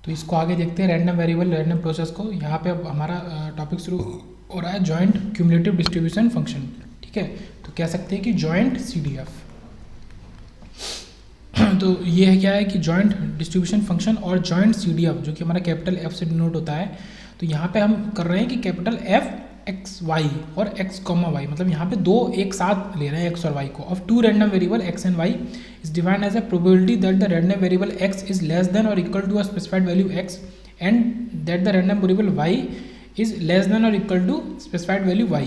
तो इसको आगे देखते हैं, रैंडम वेरिएबल रैंडम प्रोसेस को। यहाँ पे अब हमारा टॉपिक शुरू हो रहा है, जॉइंट क्यूमुलेटिव डिस्ट्रीब्यूशन फंक्शन। ठीक है, तो कह सकते हैं कि जॉइंट CDF। तो ये है क्या है कि जॉइंट डिस्ट्रीब्यूशन फंक्शन और जॉइंट CDF जो कि हमारा कैपिटल F से डिनोट होता है। तो यहाँ पे हम कर रहे हैं कि कैपिटल F एक्स वाई और x कॉमा वाई, मतलब यहाँ पे दो एक साथ ले रहे हैं x और y को, of two random variable x and y is defined as a probability that the random variable x is less than और equal to a specified value x and that the random variable y is less than और equal to specified value y।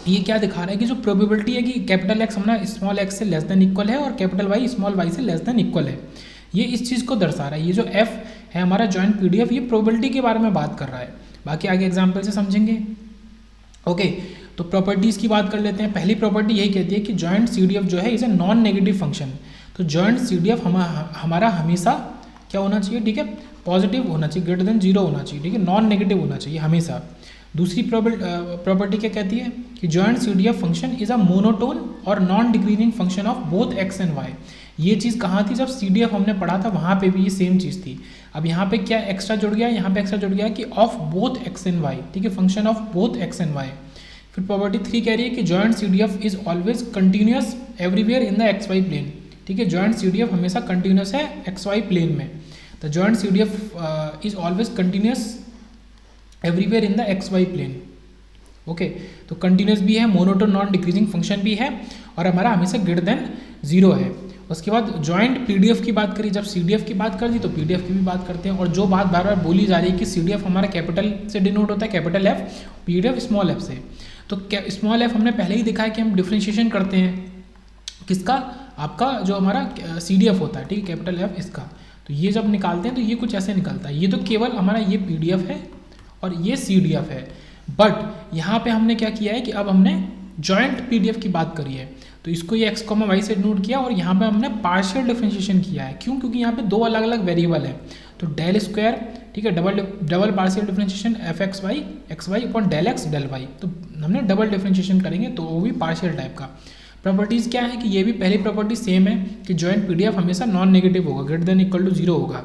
ये क्या दिखा रहा है कि जो probability है कि कैपिटल X हमारा स्मॉल x से लेस देन इक्वल है और कैपिटल Y स्मॉल y से लेस देन इक्वल है, ये इस चीज़ को दर्शा रहा है। ये जो F है हमारा जॉइंट PDF, ये प्रोबेबिलिटी के बारे में बात कर रहा है। बाकी आगे एग्जाम्पल से समझेंगे। ओके, तो प्रॉपर्टीज़ की बात कर लेते हैं। पहली प्रॉपर्टी यही कहती है कि जॉइंट CDF जो है is a non negative function. तो जॉइंट CDF हमारा हमेशा क्या होना चाहिए, ठीक है, पॉजिटिव होना चाहिए, ग्रेटर देन 0 होना चाहिए, ठीक है, नॉन नेगेटिव होना चाहिए हमेशा। दूसरी प्रॉपर्टी क्या कहती है कि joint CDF function is a monotone और non decreasing function of both x and y। ये चीज़ कहाँ थी, जब CDF हमने पढ़ा था वहाँ पे भी ये सेम चीज़ थी। अब यहाँ पे क्या एक्स्ट्रा जुड़ गया, यहाँ पे एक्स्ट्रा जुड़ गया कि of both x and y, ठीक है, function of both x and y। फिर प्रॉपर्टी 3 कह रही है कि joint CDF is always continuous everywhere in the XY plane. ठीक है, जॉइंट CDF हमेशा कंटिन्यूस है XY प्लेन में। The joint CDF is always continuous everywhere in the XY plane. Okay, तो कंटिन्यूस भी है, मोनोटोन नॉन डिक्रीजिंग फंक्शन भी है और हमारा हमेशा ग्रेटर देन 0 है। उसके बाद जॉइंट PDF की बात करी, जब CDF की बात कर दी तो PDF की भी बात करते हैं। और जो बात बार बार बोली जा रही है कि CDF हमारा कैपिटल से डिनोट होता है, capital F, PDF small f से। तो स्मॉल f हमने पहले ही देखा है कि हम डिफ्रेंशिएशन करते हैं किसका, आपका जो हमारा CDF होता है, ठीक है, कैपिटल F इसका। तो ये जब निकालते हैं तो ये कुछ ऐसे निकलता है। ये तो केवल हमारा ये PDF है और ये CDF है, बट यहाँ पे हमने क्या किया है कि अब हमने जॉइंट PDF की बात करी है। तो इसको ये x, y से नोट किया और यहाँ पे हमने पार्शियल डिफरेंशिएशन किया है। क्यों, क्योंकि यहाँ पे दो अलग अलग वेरिएबल है। तो डेल स्क्वायर, ठीक है, double partial differentiation fxy xy upon del x del y। तो हमने डबल डिफरेंशिएशन करेंगे तो वो भी पार्शियल टाइप का। प्रॉपर्टीज़ क्या है कि ये भी पहली प्रॉपर्टी सेम है कि जॉइंट PDF हमेशा नॉन नेगेटिव होगा, ग्रेटर देन इक्वल टू 0 होगा।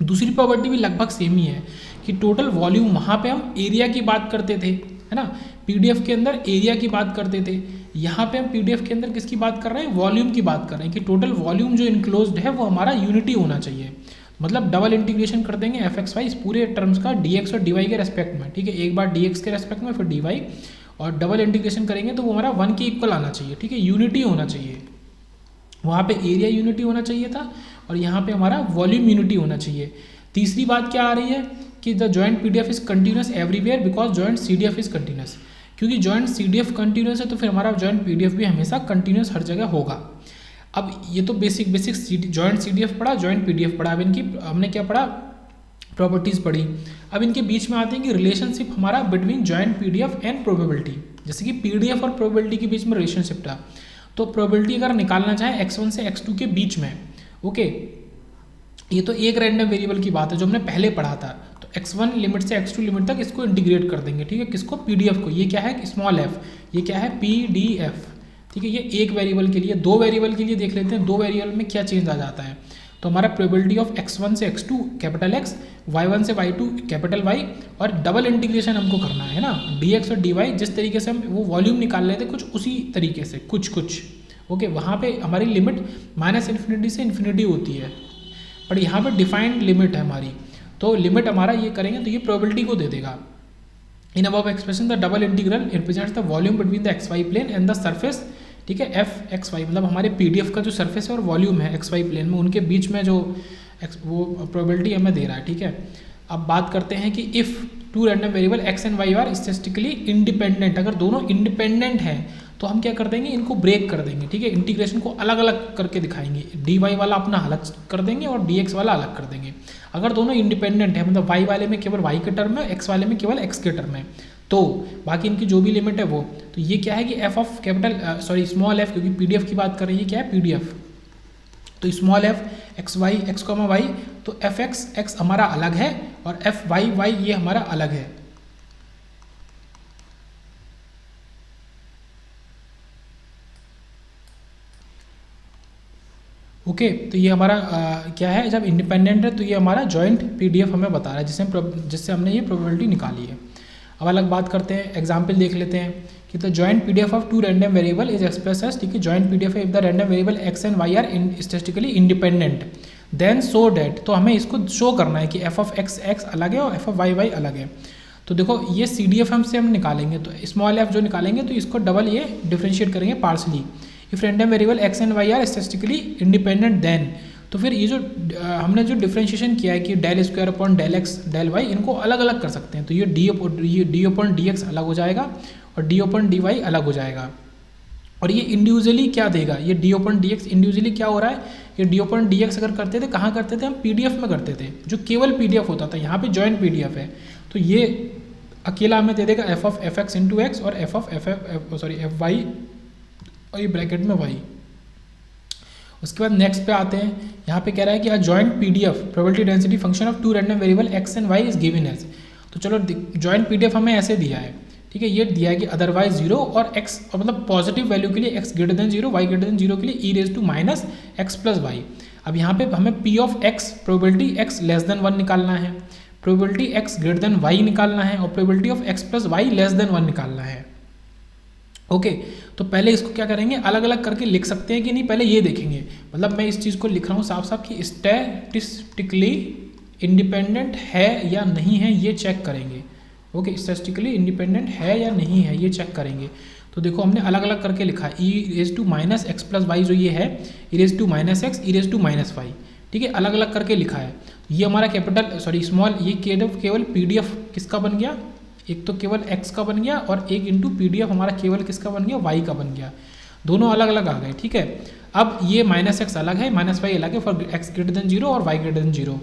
दूसरी प्रॉपर्टी भी लगभग सेम ही है कि टोटल वॉल्यूम, वहाँ पे हम एरिया की बात करते थे, है ना, PDF के अंदर एरिया की बात करते थे। यहाँ पे हम PDF के अंदर किसकी बात कर रहे हैं, वॉल्यूम की बात कर रहे हैं कि टोटल वॉल्यूम जो इनक्लोज्ड है वो हमारा यूनिटी होना चाहिए। मतलब डबल इंटीग्रेशन कर देंगे fxy इस पूरे टर्म्स का dx और dy के रेस्पेक्ट में, ठीक है, एक बार dx के रेस्पेक्ट में फिर dy, और डबल इंटीग्रेशन करेंगे तो वो हमारा 1 के इक्वल आना चाहिए, ठीक है, यूनिटी होना चाहिए। वहाँ पे एरिया यूनिटी होना चाहिए था और यहाँ पे हमारा वॉल्यूम यूनिटी होना चाहिए। तीसरी बात क्या आ रही है कि the joint PDF is continuous everywhere because joint CDF is continuous. क्योंकि जॉइंट CDF कंटिन्यूस है तो फिर हमारा जॉइंट PDF भी हमेशा कंटिन्यूस हर जगह होगा। अब ये तो बेसिक जॉइंट CDF पढ़ा, जॉइंट PDF पढ़ा। अब इनकी हमने क्या पढ़ा, प्रॉपर्टीज़ पढ़ी। अब इनके बीच में आते हैं कि रिलेशनशिप हमारा between joint PDF and probability. जैसे कि PDF और प्रोबेबिलिटी के बीच में रिलेशनशिप था, तो प्रोबेबिलिटी अगर निकालना चाहे x1 से x2 के बीच में, ओके, ये तो एक रैंडम वेरिएबल की बात है जो हमने पहले पढ़ा था। तो x1 लिमिट से x2 लिमिट तक इसको इंटीग्रेट कर देंगे, ठीक है, किसको, PDF को। ये क्या है, स्मॉल f, ये क्या है, PDF, ठीक है। ये एक वेरिएबल के लिए, दो वेरिएबल के लिए देख लेते हैं, दो वेरिएबल में क्या चेंज आ जाता है। तो हमारा प्रोबेबिलिटी ऑफ x1 से x2 कैपिटल X, y1 से y2 कैपिटल Y, और डबल इंटीग्रेशन हमको करना है ना, dx और dy। जिस तरीके से हम वो वॉल्यूम निकाल रहे थे कुछ उसी तरीके से, कुछ ओके। वहाँ पे हमारी लिमिट -∞ से इन्फिनिटी होती है, पर यहाँ पे डिफाइंड लिमिट है हमारी। तो लिमिट हमारा ये करेंगे तो ये प्रोबेबिलिटी को दे देगा। In above expression the double integral represents the volume between the XY plane and the surface, ठीक है, fxy, मतलब हमारे PDF का जो सरफेस है और वॉल्यूम है XY प्लेन में, उनके बीच में जो वो प्रोबेबिलिटी हमें दे रहा है, ठीक है। अब बात करते हैं कि if two random variable x and y are statistically independent, अगर दोनों इंडिपेंडेंट हैं तो हम क्या कर देंगे, इनको ब्रेक कर देंगे, ठीक है, इंटीग्रेशन को अलग अलग करके दिखाएंगे। dy वाला अपना अलग कर देंगे और dx वाला अलग कर देंगे। अगर दोनों इंडिपेंडेंट है, मतलब y वाले में केवल y के टर्म है, x वाले में केवल x के टर्म है, तो बाकी इनकी जो भी लिमिट है वो, तो ये क्या है कि f of capital small f, क्योंकि PDF की बात कर रही है, क्या है, PDF। तो small f xy x, y, तो fx x हमारा अलग है और fy y ये हमारा अलग है। ओके, तो ये हमारा क्या है, जब इंडिपेंडेंट है तो ये हमारा जॉइंट पीडीएफ हमें बता रहा है जिससे हमने ये प्रोबेबिलिटी निकाली है। अब अलग बात करते हैं, एग्जाम्पल देख लेते हैं कि the joint PDF of two random variable is express as, ठीक है, joint PDF if the random variable x and y are statistically independent then so that, तो हमें इसको शो करना है कि एफ ऑफ एक्स एक्स अलग है और एफ ऑफ वाई वाई अलग है। तो देखो ये सी डी एफ हमसे हम निकालेंगे, तो स्मॉल एफ जो निकालेंगे तो इसको डबल ये डिफ्रेंशिएट करेंगे partially. If random variable x and y are statistically independent then, तो फिर ये जो हमने जो डिफ्रेंशिएशन किया है कि del square upon del x del y, इनको अलग अलग कर सकते हैं। तो ये डी अपॉन डी एक्स अलग हो जाएगा और डी अपॉन डी वाई अलग हो जाएगा। और ये इंडिविजुअली क्या देगा, ये D upon D x individually क्या हो रहा है, ये डी अपॉन डी एक्स अगर करते थे कहाँ करते थे हम, पीडीएफ में करते थे, जो केवल पीडीएफ होता था। यहाँ पे जॉइंट पीडीएफ है तो ये अकेला हमें दे देगा F of F x into x और एफ ऑफ एफ वाई और ये ब्रैकेट में वाई। उसके बाद नेक्स्ट पे आते हैं, यहाँ पे कह रहा है कि a joint PDF probability density function of two random variable x and y is given as. तो चलो जॉइंट पीडीएफ हमें ऐसे दिया है, ठीक है, ये दिया है कि अदरवाइज जीरो और एक्स, और मतलब पॉजिटिव वैल्यू के लिए x greater than zero, y greater than zero के लिए e raise to minus x plus y. अब यहाँ पे हमें p of x probability x less than 1 निकालना है, probability x greater than y निकालना है और probability of x plus y less than 1 निकालना है। ओके, तो पहले इसको क्या करेंगे, अलग अलग करके लिख सकते हैं कि नहीं, पहले ये देखेंगे। मतलब मैं इस चीज़ को लिख रहा हूँ साफ साफ कि स्टैटिस्टिकली इंडिपेंडेंट है या नहीं है, ये चेक करेंगे। ओके, स्टैटिस्टिकली इंडिपेंडेंट है या नहीं है ये चेक करेंगे। तो देखो हमने अलग अलग करके लिखा है, e raise to minus x plus y जो ये है, e raise to minus x, e raise to minus y, ठीक है, अलग अलग करके लिखा है। ये हमारा स्मॉल, ये केवल पीडीएफ किसका बन गया, एक तो केवल x का बन गया और एक इंटू पीडीएफ हमारा केवल किसका बन गया, y का बन गया, दोनों अलग अलग आ गए, ठीक है। अब ये माइनस एक्स अलग है, माइनस वाई अलग है for x greater than zero और y ग्रेटर देन जीरो।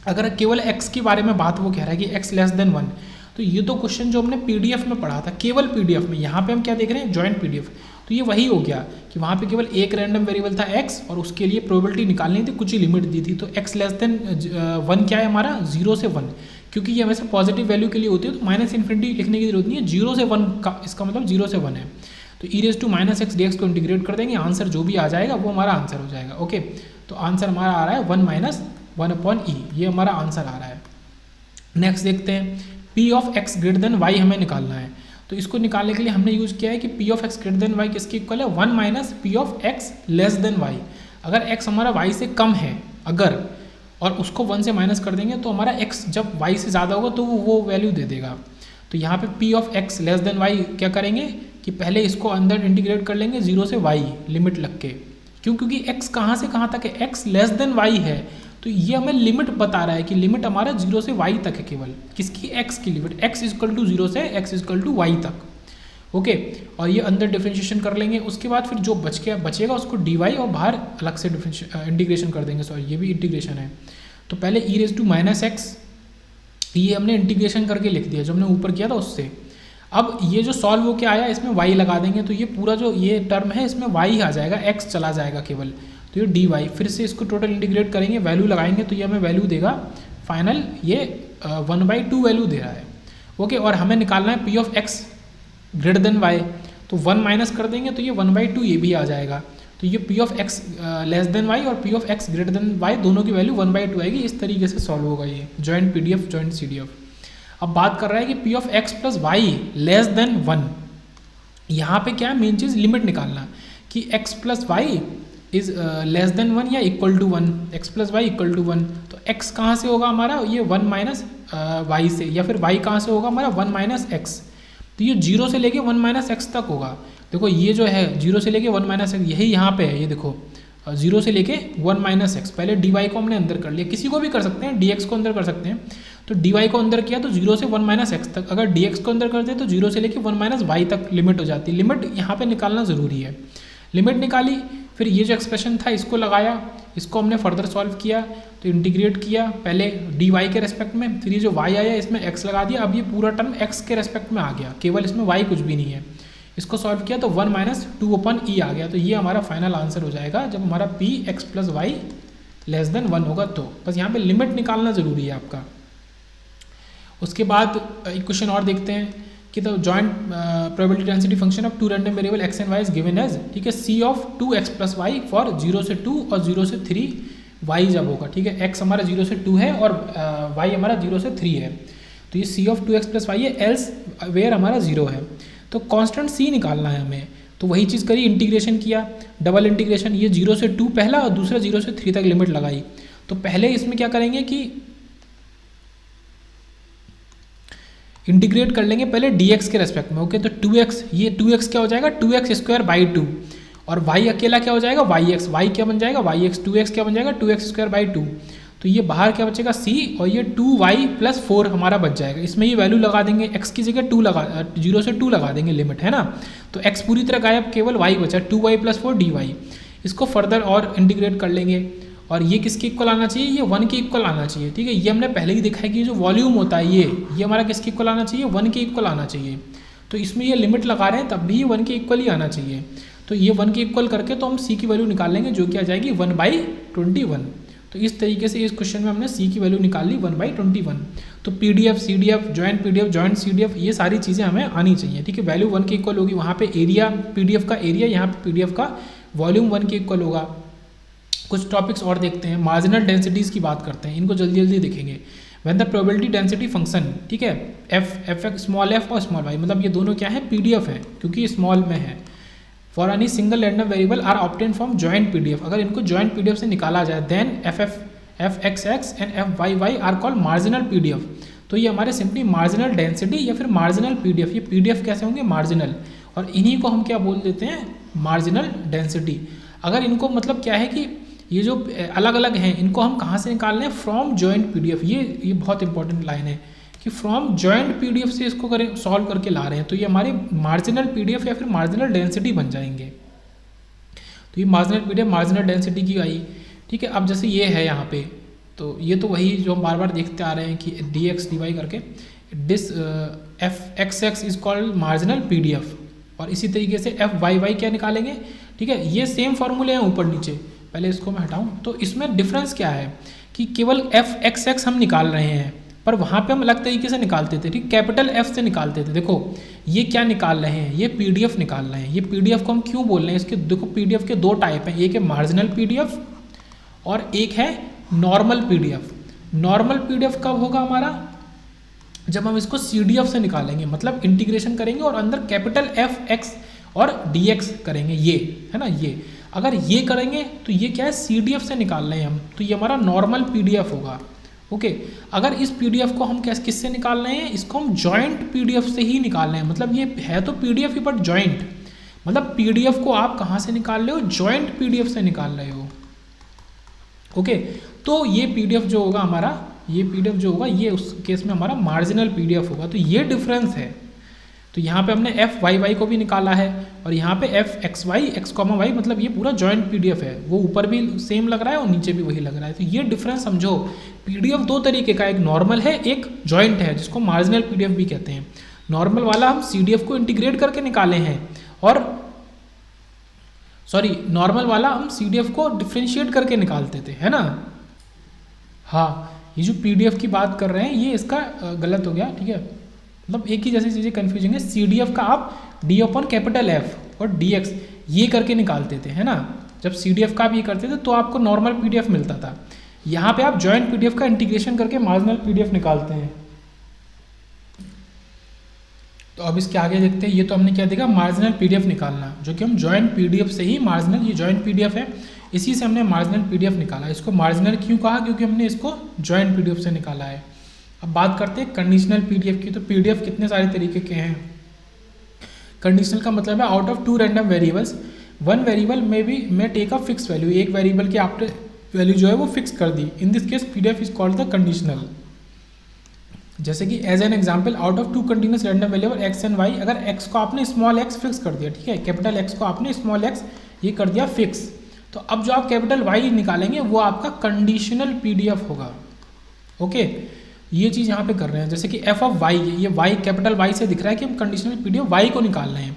अगर केवल x के बारे में बात वो कह रहा है कि x लेस देन 1, तो ये तो क्वेश्चन जो हमने पीडीएफ में पढ़ा था, केवल पीडीएफ में, यहाँ पे हम क्या देख रहे हैं, जॉइंट पीडीएफ। तो ये वही हो गया कि वहाँ पे केवल एक रैंडम वेरिएबल था x और उसके लिए प्रोबेबिलिटी निकालनी थी, कुछ ही लिमिट दी थी। तो x लेस देन 1 क्या है हमारा, 0 से 1, क्योंकि ये हमेशा पॉजिटिव वैल्यू के लिए होती है तो माइनस इन्फिनिटी लिखने की जरूरत नहीं है, 0 से 1 का इसका मतलब 0 से 1 है। तो e raise to minus x D x को इंटीग्रेट कर देंगे, आंसर जो भी आ जाएगा वो हमारा आंसर हो जाएगा। ओके, तो आंसर हमारा आ रहा है 1 माइनस 1 अपॉन ई, ये हमारा आंसर आ रहा है। नेक्स्ट देखते हैं, P of x greater than y हमें निकालना है। तो इसको निकालने के लिए हमने यूज़ किया है कि P of x greater than y किसके इक्वल है, 1 minus P of x less than y. अगर एक्स हमारा वाई से कम है अगर, और उसको 1 से माइनस कर देंगे तो हमारा x जब y से ज़्यादा होगा तो वो वैल्यू दे देगा। तो यहाँ पे p of x less than y क्या करेंगे कि पहले इसको अंदर इंटीग्रेट कर लेंगे 0 से y लिमिट लग के, क्योंकि x कहाँ से कहाँ तक है, x लेस देन y है, तो ये हमें लिमिट बता रहा है कि लिमिट हमारा 0 से y तक है, केवल किसकी, x की लिमिट, x इक्वल टू 0 से x इक्वल टू y तक। ओके, और ये अंदर डिफ्रेंशिएशन कर लेंगे, उसके बाद फिर जो बचेगा उसको dy और बाहर अलग से इंटीग्रेशन कर देंगे, सॉरी ये भी इंटीग्रेशन है। तो पहले ई रेज टू माइनस एक्स, ये हमने इंटीग्रेशन करके लिख दिया जो हमने ऊपर किया था उससे। अब ये जो सॉल्व हो के आया इसमें y लगा देंगे, तो ये पूरा जो ये टर्म है इसमें y आ जाएगा, x चला जाएगा केवल, तो ये dy, फिर से इसको टोटल इंटीग्रेट करेंगे, वैल्यू लगाएंगे तो ये हमें वैल्यू देगा फाइनल, ये 1/2 वैल्यू दे रहा है। ओके, और हमें निकालना है P of x greater than y, तो 1 माइनस कर देंगे तो ये 1/2 ये भी आ जाएगा। तो ये p of x less than y और p of x greater than y दोनों की वैल्यू 1/2 आएगी। इस तरीके से सॉल्व होगा ये जॉइंट पीडीएफ जॉइंट सीडीएफ। अब बात कर रहा है कि P of x plus y less than 1, यहाँ पे क्या है मेन चीज़, लिमिट निकालना कि x plus y is less than 1 या equal to 1, x plus y equal to 1। तो एक्स कहाँ से होगा हमारा, ये 1 माइनस वाई से, या फिर वाई कहाँ से होगा हमारा 1 माइनस एक्स। तो ये 0 से लेके 1 माइनस एक्स तक होगा। देखो ये जो है 0 से लेके 1 माइनस एक्स, यही यहाँ पे है, ये देखो 0 से लेके 1 माइनस एक्स। पहले डी वाई को हमने अंदर कर लिया, किसी को भी कर सकते हैं, डी एक्स को अंदर कर सकते हैं। तो डी वाई को अंदर किया तो 0 से 1 माइनस एक्स तक, अगर डी एक्स को अंदर करते तो 0 से लेके 1 माइनस वाई तक लिमिट हो जाती है। लिमिट यहाँ पे निकालना ज़रूरी है। लिमिट निकाली, फिर ये जो एक्सप्रेशन था इसको लगाया, इसको हमने फर्दर सॉल्व किया, तो इंटीग्रेट किया पहले डी वाई के रेस्पेक्ट में, फिर ये जो वाई आया इसमें एक्स लगा दिया। अब ये पूरा टर्म एक्स के रेस्पेक्ट में आ गया, केवल इसमें वाई कुछ भी नहीं है। इसको सॉल्व किया तो 1 माइनस 2 अपॉन ई आ गया। तो ये हमारा फाइनल आंसर हो जाएगा जब हमारा P x plus y less than 1 होगा। तो बस यहाँ पे लिमिट निकालना ज़रूरी है आपका। उसके बाद एक क्वेश्चन और देखते हैं कि the joint probability density function of two random variable x and y is given as, ठीक है, c of 2x plus y for 0 से 2 और 0 से 3 वाई जब होगा, ठीक है, x हमारा 0 से 2 है और y हमारा 0 से 3 है, तो ये सी ऑफ 2x प्लस वाई है, एल्स वेयर हमारा 0 है। तो कांस्टेंट c निकालना है हमें, तो वही चीज़ करी, इंटीग्रेशन किया, डबल इंटीग्रेशन, ये 0 से 2 पहला और दूसरा 0 से 3 तक लिमिट लगाई। तो पहले इसमें क्या करेंगे कि इंटीग्रेट कर लेंगे पहले dx के रेस्पेक्ट में, ओके, तो 2x, ये 2x क्या हो जाएगा 2x स्क्वायर बाई 2, और y अकेला क्या हो जाएगा yx, y क्या बन जाएगा yx, 2x क्या बन जाएगा 2x स्क्वायर बाई 2, तो ये बाहर क्या बचेगा c, और ये 2y प्लस 4 हमारा बच जाएगा। इसमें ये वैल्यू लगा देंगे, x की जगह 2 लगा 0 से 2 लगा देंगे लिमिट, है ना, तो x पूरी तरह गायब, केवल y बचा 2y प्लस 4 dy। इसको फर्दर और इंटीग्रेट कर लेंगे, और ये किसके इक्वल आना चाहिए, ये 1 के इक्वल आना चाहिए, ठीक है, ये हमने पहले ही देखा है कि जो वॉल्यूम होता है ये हमारा किसके इक्वल आना चाहिए, 1 के इक्वल आना चाहिए। तो इसमें ये लिमिट लगा रहे हैं तब भी ये 1 के इक्वल ही आना चाहिए, तो ये 1 के इक्वल करके तो हम c की वैल्यू निकाल लेंगे जो कि आ जाएगी 1/21। तो इस तरीके से इस क्वेश्चन में हमने c की वैल्यू निकाल ली 1/21। तो PDF CDF joint PDF joint CDF ये सारी चीज़ें हमें आनी चाहिए, ठीक है, वैल्यू 1 के इक्वल होगी, वहाँ पे एरिया PDF का एरिया, यहाँ पे PDF का वॉल्यूम 1 के इक्वल होगा। कुछ टॉपिक्स और देखते हैं, मार्जिनल डेंसिटीज़ की बात करते हैं, इनको जल्दी जल्दी देखेंगे। When the probability density function, ठीक है, f स्मॉल f और स्मॉल y, मतलब ये दोनों क्या है PDF है क्योंकि स्मॉल में है, for any single random variable are obtain from joint PDF, अगर इनको जॉइंट PDF से निकाला जाए then f(x(x) and f(y(y) are called marginal PDF। तो ये हमारे सिंपली मार्जिनल डेंसिटी या फिर मार्जिनल PDF, ये PDF कैसे होंगे मार्जिनल, और इन्हीं को हम क्या बोल देते हैं मार्जिनल डेंसिटी। अगर इनको मतलब क्या है कि ये जो अलग अलग हैं इनको हम कहाँ से निकाल रहे हैं, फ्रॉम जॉइंट PDF, ये बहुत इंपॉर्टेंट लाइन है कि फ्रॉम जॉइंट PDF से इसको करें सॉल्व करके ला रहे हैं, तो ये हमारे मार्जिनल PDF या फिर मार्जिनल डेंसिटी बन जाएंगे। तो ये मार्जिनल PDF मार्जिनल डेंसिटी की आई, ठीक है। अब जैसे ये है यहाँ पे, तो ये तो वही जो हम बार बार देखते आ रहे हैं कि dx dy करके this f(x(x) is called marginal PDF, और इसी तरीके से f(y(y) क्या निकालेंगे, ठीक है, ये सेम फॉर्मूले हैं ऊपर नीचे, पहले इसको मैं हटाऊं, तो इसमें डिफरेंस क्या है कि केवल f(x(x) हम निकाल रहे हैं, पर वहाँ पे हम अलग तरीके से निकालते थे, ठीक, कैपिटल F से निकालते थे। देखो ये क्या निकाल रहे हैं, ये PDF निकाल रहे हैं। ये PDF को हम क्यों बोल रहे हैं, इसके देखो PDF के दो टाइप हैं, एक है मार्जिनल PDF और एक है नॉर्मल PDF। नॉर्मल PDF कब होगा हमारा, जब हम इसको CDF से निकालेंगे, मतलब इंटीग्रेशन करेंगे और अंदर कैपिटल F(x) और dx करेंगे, ये है ना, ये अगर ये करेंगे तो ये क्या है CDF से निकाल रहे हैं हम, तो ये हमारा नॉर्मल PDF होगा, ओके। अगर इस PDF को हम किससे निकाल रहे हैं, इसको हम जॉइंट PDF से ही निकाल रहे हैं, मतलब ये है तो PDF ही बट जॉइंट, मतलब PDF को आप कहाँ से निकाल रहे हो, जॉइंट PDF से निकाल रहे हो, ओके। तो ये PDF जो होगा हमारा, ये PDF जो होगा ये उस केस में हमारा मार्जिनल PDF होगा। तो ये डिफरेंस है, तो यहाँ पे हमने f(y(y) को भी निकाला है और यहाँ पे f(x(y) x(y), मतलब ये पूरा जॉइंट PDF है, वो ऊपर भी सेम लग रहा है और नीचे भी वही लग रहा है। तो ये डिफरेंस समझो, PDF दो तरीके का, एक नॉर्मल है एक जॉइंट है, जिसको मार्जिनल PDF भी कहते हैं। नॉर्मल वाला हम CDF को इंटीग्रेट करके निकाले हैं, और सॉरी नॉर्मल वाला हम CDF को डिफ्रेंशिएट करके निकालते थे, है ना। हाँ, ये जो PDF की बात कर रहे हैं ये इसका गलत हो गया, ठीक है, मतलब एक ही जैसी चीज़ें कन्फ्यूजिंग है। CDF का आप D/F और dx ये करके निकालते थे, है ना, जब CDF का आप ये करते थे तो आपको नॉर्मल PDF मिलता था। यहाँ पे आप जॉइंट PDF का इंटीग्रेशन करके मार्जिनल PDF निकालते हैं। तो अब इसके आगे देखते हैं, ये तो हमने क्या देखा, मार्जिनल PDF निकालना, जो कि हम जॉइंट PDF से ही मार्जिनल, ये जॉइंट PDF है, इसी से हमने मार्जिनल PDF निकाला। इसको मार्जिनल क्यों कहा, क्योंकि हमने इसको जॉइंट PDF से निकाला है। अब बात करते हैं कंडीशनल PDF की। तो PDF कितने सारे तरीके के हैं। कंडीशनल का मतलब है out of two random variables one variable में टेक अ फिक्स वैल्यू, एक वेरिएबल की आपने वैल्यू जो है वो फिक्स कर दी। In this case PDF is called the conditional. जैसे कि as an example, out of two continuous random variable x and y, अगर x को आपने स्मॉल x फिक्स कर दिया, ठीक है, कैपिटल X को आपने स्मॉल x ये कर दिया फिक्स, तो अब जो आप कैपिटल Y निकालेंगे वो आपका कंडीशनल PDF होगा, ओके। ये चीज़ यहाँ पे कर रहे हैं, जैसे कि f ऑफ y, ये y कैपिटल Y से दिख रहा है कि हम कंडीशनल PDF y को निकाल रहे हैं,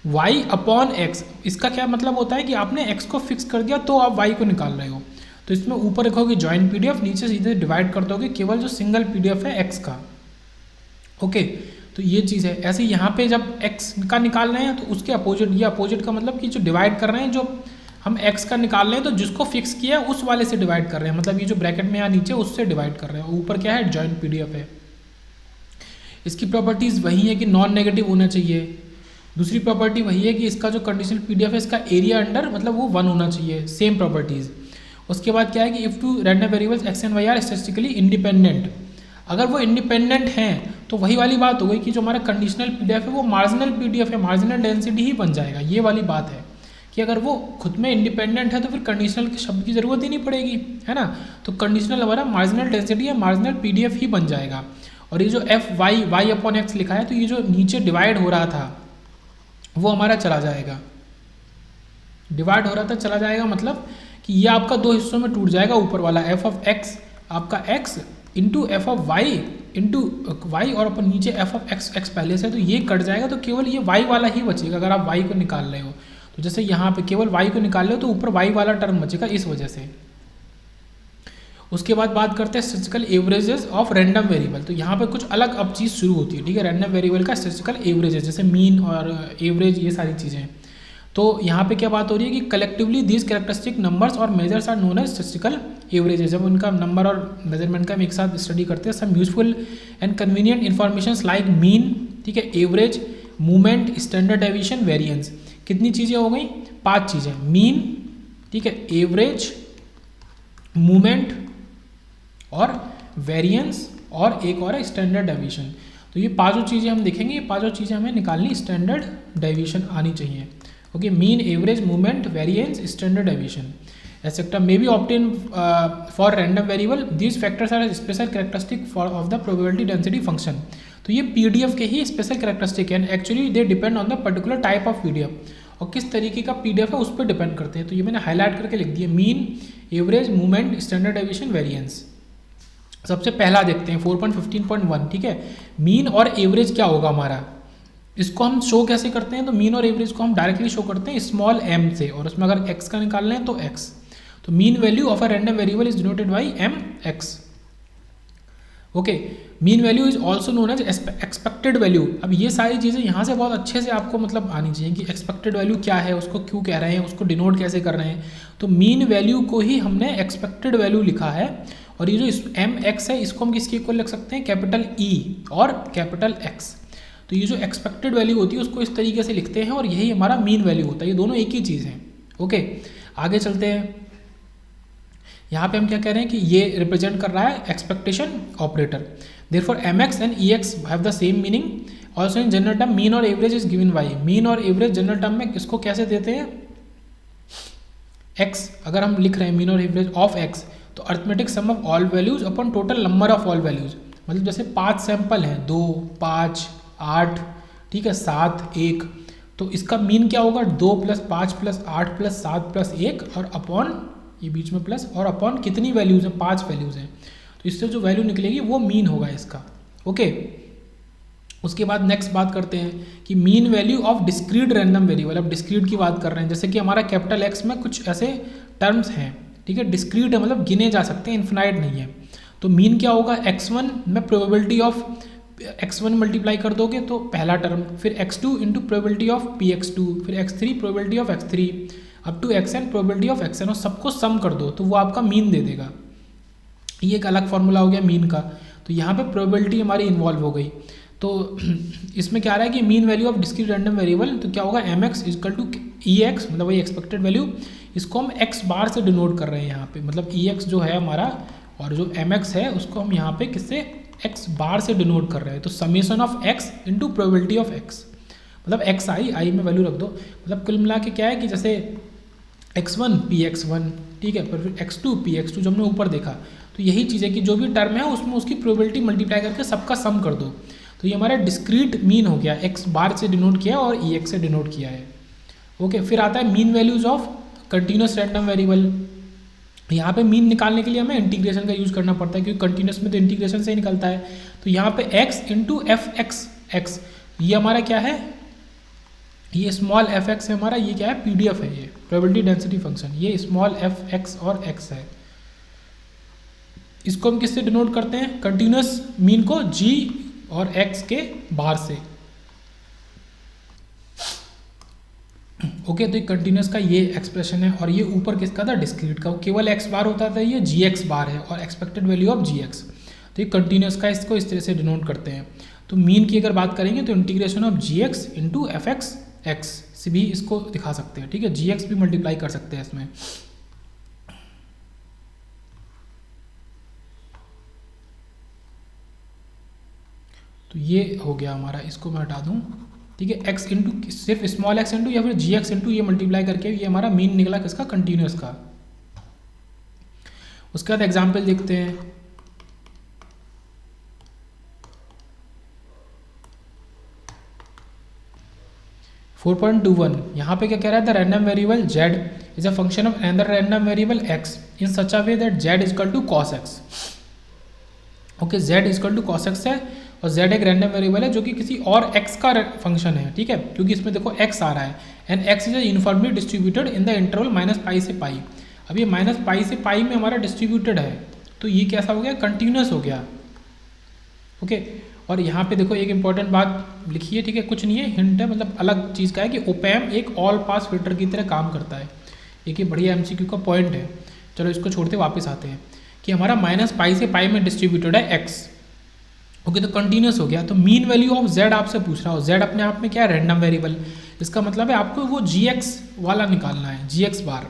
y अपॉन x। इसका क्या मतलब होता है कि आपने x को फिक्स कर दिया तो आप y को निकाल रहे हो। तो इसमें ऊपर लिखोगे जॉइंट PDF, नीचे सीधे डिवाइड कर दोगे केवल जो सिंगल PDF है x का, ओके। तो ये चीज़ है। ऐसे यहाँ पे जब x का निकाल रहे हैं तो उसके अपोजिट, ये अपोजिट का मतलब कि जो डिवाइड कर रहे हैं, जो हम x का निकाल रहे हैं तो जिसको फिक्स किया है उस वाले से डिवाइड कर रहे हैं, मतलब ये जो ब्रैकेट में यहाँ नीचे उससे डिवाइड कर रहे हैं। ऊपर क्या है, जॉइंट PDF है। इसकी प्रॉपर्टीज़ वही है कि नॉन नेगेटिव होना चाहिए। दूसरी प्रॉपर्टी वही है कि इसका जो कंडीशनल PDF है इसका एरिया अंडर मतलब वो 1 होना चाहिए, सेम प्रॉपर्टीज़। उसके बाद क्या है कि if two random variables x and y are statistically independent, अगर वो इंडिपेंडेंट हैं तो वही वाली बात हो गई कि जो हमारा कंडीशनल PDF है वो मार्जिनल PDF है, मार्जिनल डेंसिटी ही बन जाएगा। ये वाली बात है कि अगर वो खुद में इंडिपेंडेंट है तो फिर कंडीशनल के शब्द की ज़रूरत ही नहीं पड़ेगी, है ना। तो कंडीशनल हमारा मार्जिनल डेंसिटी या मार्जिनल PDF ही बन जाएगा। और ये जो y/x लिखा है तो ये जो नीचे डिवाइड हो रहा था वो हमारा चला जाएगा, डिवाइड हो रहा था चला जाएगा, मतलब कि ये आपका 2 हिस्सों में टूट जाएगा। ऊपर वाला f(x) आपका x into f(y) into y और अपन नीचे f(x) पहले से, तो ये कट जाएगा तो केवल ये y वाला ही बचेगा अगर आप y को निकाल रहे हो। तो जैसे यहाँ पे केवल y को निकाल रहे हो तो ऊपर y वाला टर्म बचेगा इस वजह से। उसके बाद बात करते हैं statistical averages of random variable. तो यहाँ पे कुछ अलग अब चीज़ शुरू होती है, ठीक है। रैंडम वेरिएबल का स्टैटिस्टिकल एवरेजेस, जैसे मीन और एवरेज, ये सारी चीज़ें। तो यहाँ पे क्या बात हो रही है कि कलेक्टिवली दीज कैरेक्टरिस्टिक नंबर्स और measures are known as statistical averages. जब उनका नंबर और मेजरमेंट का हम एक साथ स्टडी करते हैं, some useful and convenient information like mean, ठीक है, average, movement, standard deviation, variance. कितनी चीज़ें हो गई? 5 चीज़ें। मीन, ठीक है, एवरेज, मूवमेंट और वेरिएंस और एक और है स्टैंडर्ड डेविएशन। तो ये 5 चीज़ें हम देखेंगे, ये 5 चीज़ें हमें निकालनी, स्टैंडर्ड डेविएशन आनी चाहिए। Okay, mean, average, movement, variance, standard deviation etcetera may be obtain for random variable. These factors are special characteristic for of the probability density function. तो ये PDF के ही स्पेशल कैरेक्टरिस्टिक है, actually they depend on the particular type of PDF, और किस तरीके का PDF है उस पर डिपेंड करते हैं। तो ये मैंने हाईलाइट करके लिख दिया, mean, average, movement, standard deviation, variance. सबसे पहला देखते हैं 4.15.1, ठीक है। मीन और एवरेज क्या होगा हमारा, इसको हम शो कैसे करते हैं? तो मीन और एवरेज को हम डायरेक्टली शो करते हैं स्मॉल m से, और उसमें अगर x का निकालना है तो x। तो mean value of a random variable is denoted by mx। Okay, mean value is also known as expected value. अब ये सारी चीज़ें यहाँ से बहुत अच्छे से आपको मतलब आनी चाहिए कि एक्सपेक्टेड वैल्यू क्या है, उसको क्यों कह रहे हैं, उसको डिनोट कैसे कर रहे हैं। तो मीन वैल्यू को ही हमने एक्सपेक्टेड वैल्यू लिखा है, और ये जो mx है इसको हम किसके इक्वल लिख सकते हैं? कैपिटल E और कैपिटल X। तो ये जो एक्सपेक्टेड वैल्यू होती है उसको इस तरीके से लिखते हैं, और यही हमारा मीन वैल्यू होता है। ये दोनों एक ही चीज़ है। ओके, आगे चलते हैं। यहाँ पे हम क्या कह रहे हैं कि ये रिप्रेजेंट कर रहा है expectation operator. Therefore mx and ex have the same meaning. Also in general term mean और average is given by. Mean और एवरेज जनरल टर्म में किसको कैसे देते हैं? x, अगर हम लिख रहे हैं मीन और एवरेज ऑफ x, तो arithmetic sum of all values upon total number of all values. मतलब जैसे 5 सैंपल हैं, 2, 5, 8, ठीक है, 7, 1, तो इसका मीन क्या होगा? 2 + 5 + 8 + 7 + 1 और अपॉन, ये बीच में प्लस, और अपॉन कितनी वैल्यूज़ हैं? 5 वैल्यूज़ हैं। तो इससे जो वैल्यू निकलेगी वो मीन होगा इसका। ओके, उसके बाद नेक्स्ट बात करते हैं कि mean value of discrete random variable. अब डिस्क्रीट की बात कर रहे हैं, जैसे कि हमारा कैपिटल X में कुछ ऐसे टर्म्स हैं, ठीक है, डिस्क्रीट है मतलब गिने जा सकते हैं, इन्फिनाइट नहीं है। तो मीन क्या होगा? x1 में प्रोबेबिलिटी ऑफ x1 मल्टीप्लाई कर दोगे तो पहला टर्म, फिर x2 into probability of px2, फिर x3 probability of x3 up to xn probability of xn, और सबको सम कर दो तो वो आपका मीन दे देगा। ये एक अलग फॉर्मूला हो गया मीन का। तो यहाँ पे प्रोबेबिलिटी हमारी इन्वॉल्व हो गई। तो इसमें क्या आ रहा है कि mean value of discrete random variable, तो क्या होगा? mx इक्वल टू ex, मतलब वही एक्सपेक्टेड वैल्यू, इसको हम x बार से डिनोट कर रहे हैं यहाँ पे। मतलब ex जो है हमारा और जो mx है उसको हम यहाँ पे किससे? x बार से डिनोट कर रहे हैं। तो summation of x into probability of x, मतलब xi में वैल्यू रख दो। मतलब कुल मिला के क्या है कि जैसे x1 px1, ठीक है, फिर x2 px2, जो हमने ऊपर देखा। तो यही चीज़ है कि जो भी टर्म है उसमें उसकी प्रोबेबिलिटी मल्टीप्लाई करके सबका सम कर दो। तो ये हमारा डिस्क्रीट मीन हो गया, x बार से डिनोट किया और ex से डिनोट किया है। ओके, फिर आता है mean values of continuous random variable. यहाँ पे मीन निकालने के लिए हमें इंटीग्रेशन का यूज़ करना पड़ता है, क्योंकि कंटिन्यूस में तो इंटीग्रेशन से ही निकलता है। तो यहाँ पे x इंटू f(x), ये हमारा क्या है? ये स्मॉल f(x) है हमारा, ये क्या है? PDF है, ये प्रोबेबिलिटी डेंसिटी फंक्शन। ये स्मॉल f(x) और x है। इसको हम किससे डिनोट करते हैं? कंटिन्यूस मीन को g और x के बाहर से। ओके, तो ये कंटिन्यूस का ये एक्सप्रेशन है और ये ऊपर किसका था, डिस्क्रीट का, केवल x बार होता था, ये gx बार है और एक्सपेक्टेड वैल्यू ऑफ gx। तो ये कंटिन्यूस का, इसको इस तरह से डिनोट करते हैं। तो मीन की अगर बात करेंगे तो integration of gx into f x से भी इसको दिखा सकते हैं, ठीक है, gx भी मल्टीप्लाई कर सकते हैं इसमें। तो ये हो गया हमारा, इसको मैं हटा दूँ, ठीक है, x इंटू सिर्फ स्मॉल x इंटू या फिर gx इंटू ये मल्टीप्लाई करके ये हमारा मीन निकला किसका, कंटिन्यूस का। उसके बाद एग्जाम्पल देखते हैं। फोर 4.21 यहाँ पे क्या कह रहा है, the random variable z is a function of another random variable x in such a way that z is equal to cos x। Okay, z is equal to cos x है और z एक random variable है जो कि किसी और x का function है, ठीक है, क्योंकि इसमें देखो x आ रहा है and x is uniformly distributed in the interval -π से π। अब ये -π से π में हमारा डिस्ट्रीब्यूटेड है, तो ये कैसा हो गया, कंटिन्यूस हो गया। ओके, और यहाँ पे देखो एक इंपॉर्टेंट बात लिखी है, ठीक है, कुछ नहीं है, हिंट है, मतलब अलग चीज़ का है कि ओपैम एक ऑल पास फिल्टर की तरह काम करता है। एक ये बढ़िया एमसीक्यू का पॉइंट है। चलो इसको छोड़ते वापस आते हैं कि हमारा -π से π में डिस्ट्रीब्यूटेड है x। ओके, तो कंटिन्यूस हो गया। तो मीन वैल्यू ऑफ z आपसे पूछ रहा हो, z अपने आप में क्या है, रैंडम वेरिएबल, इसका मतलब है आपको वो gx वाला निकालना है, gx बार।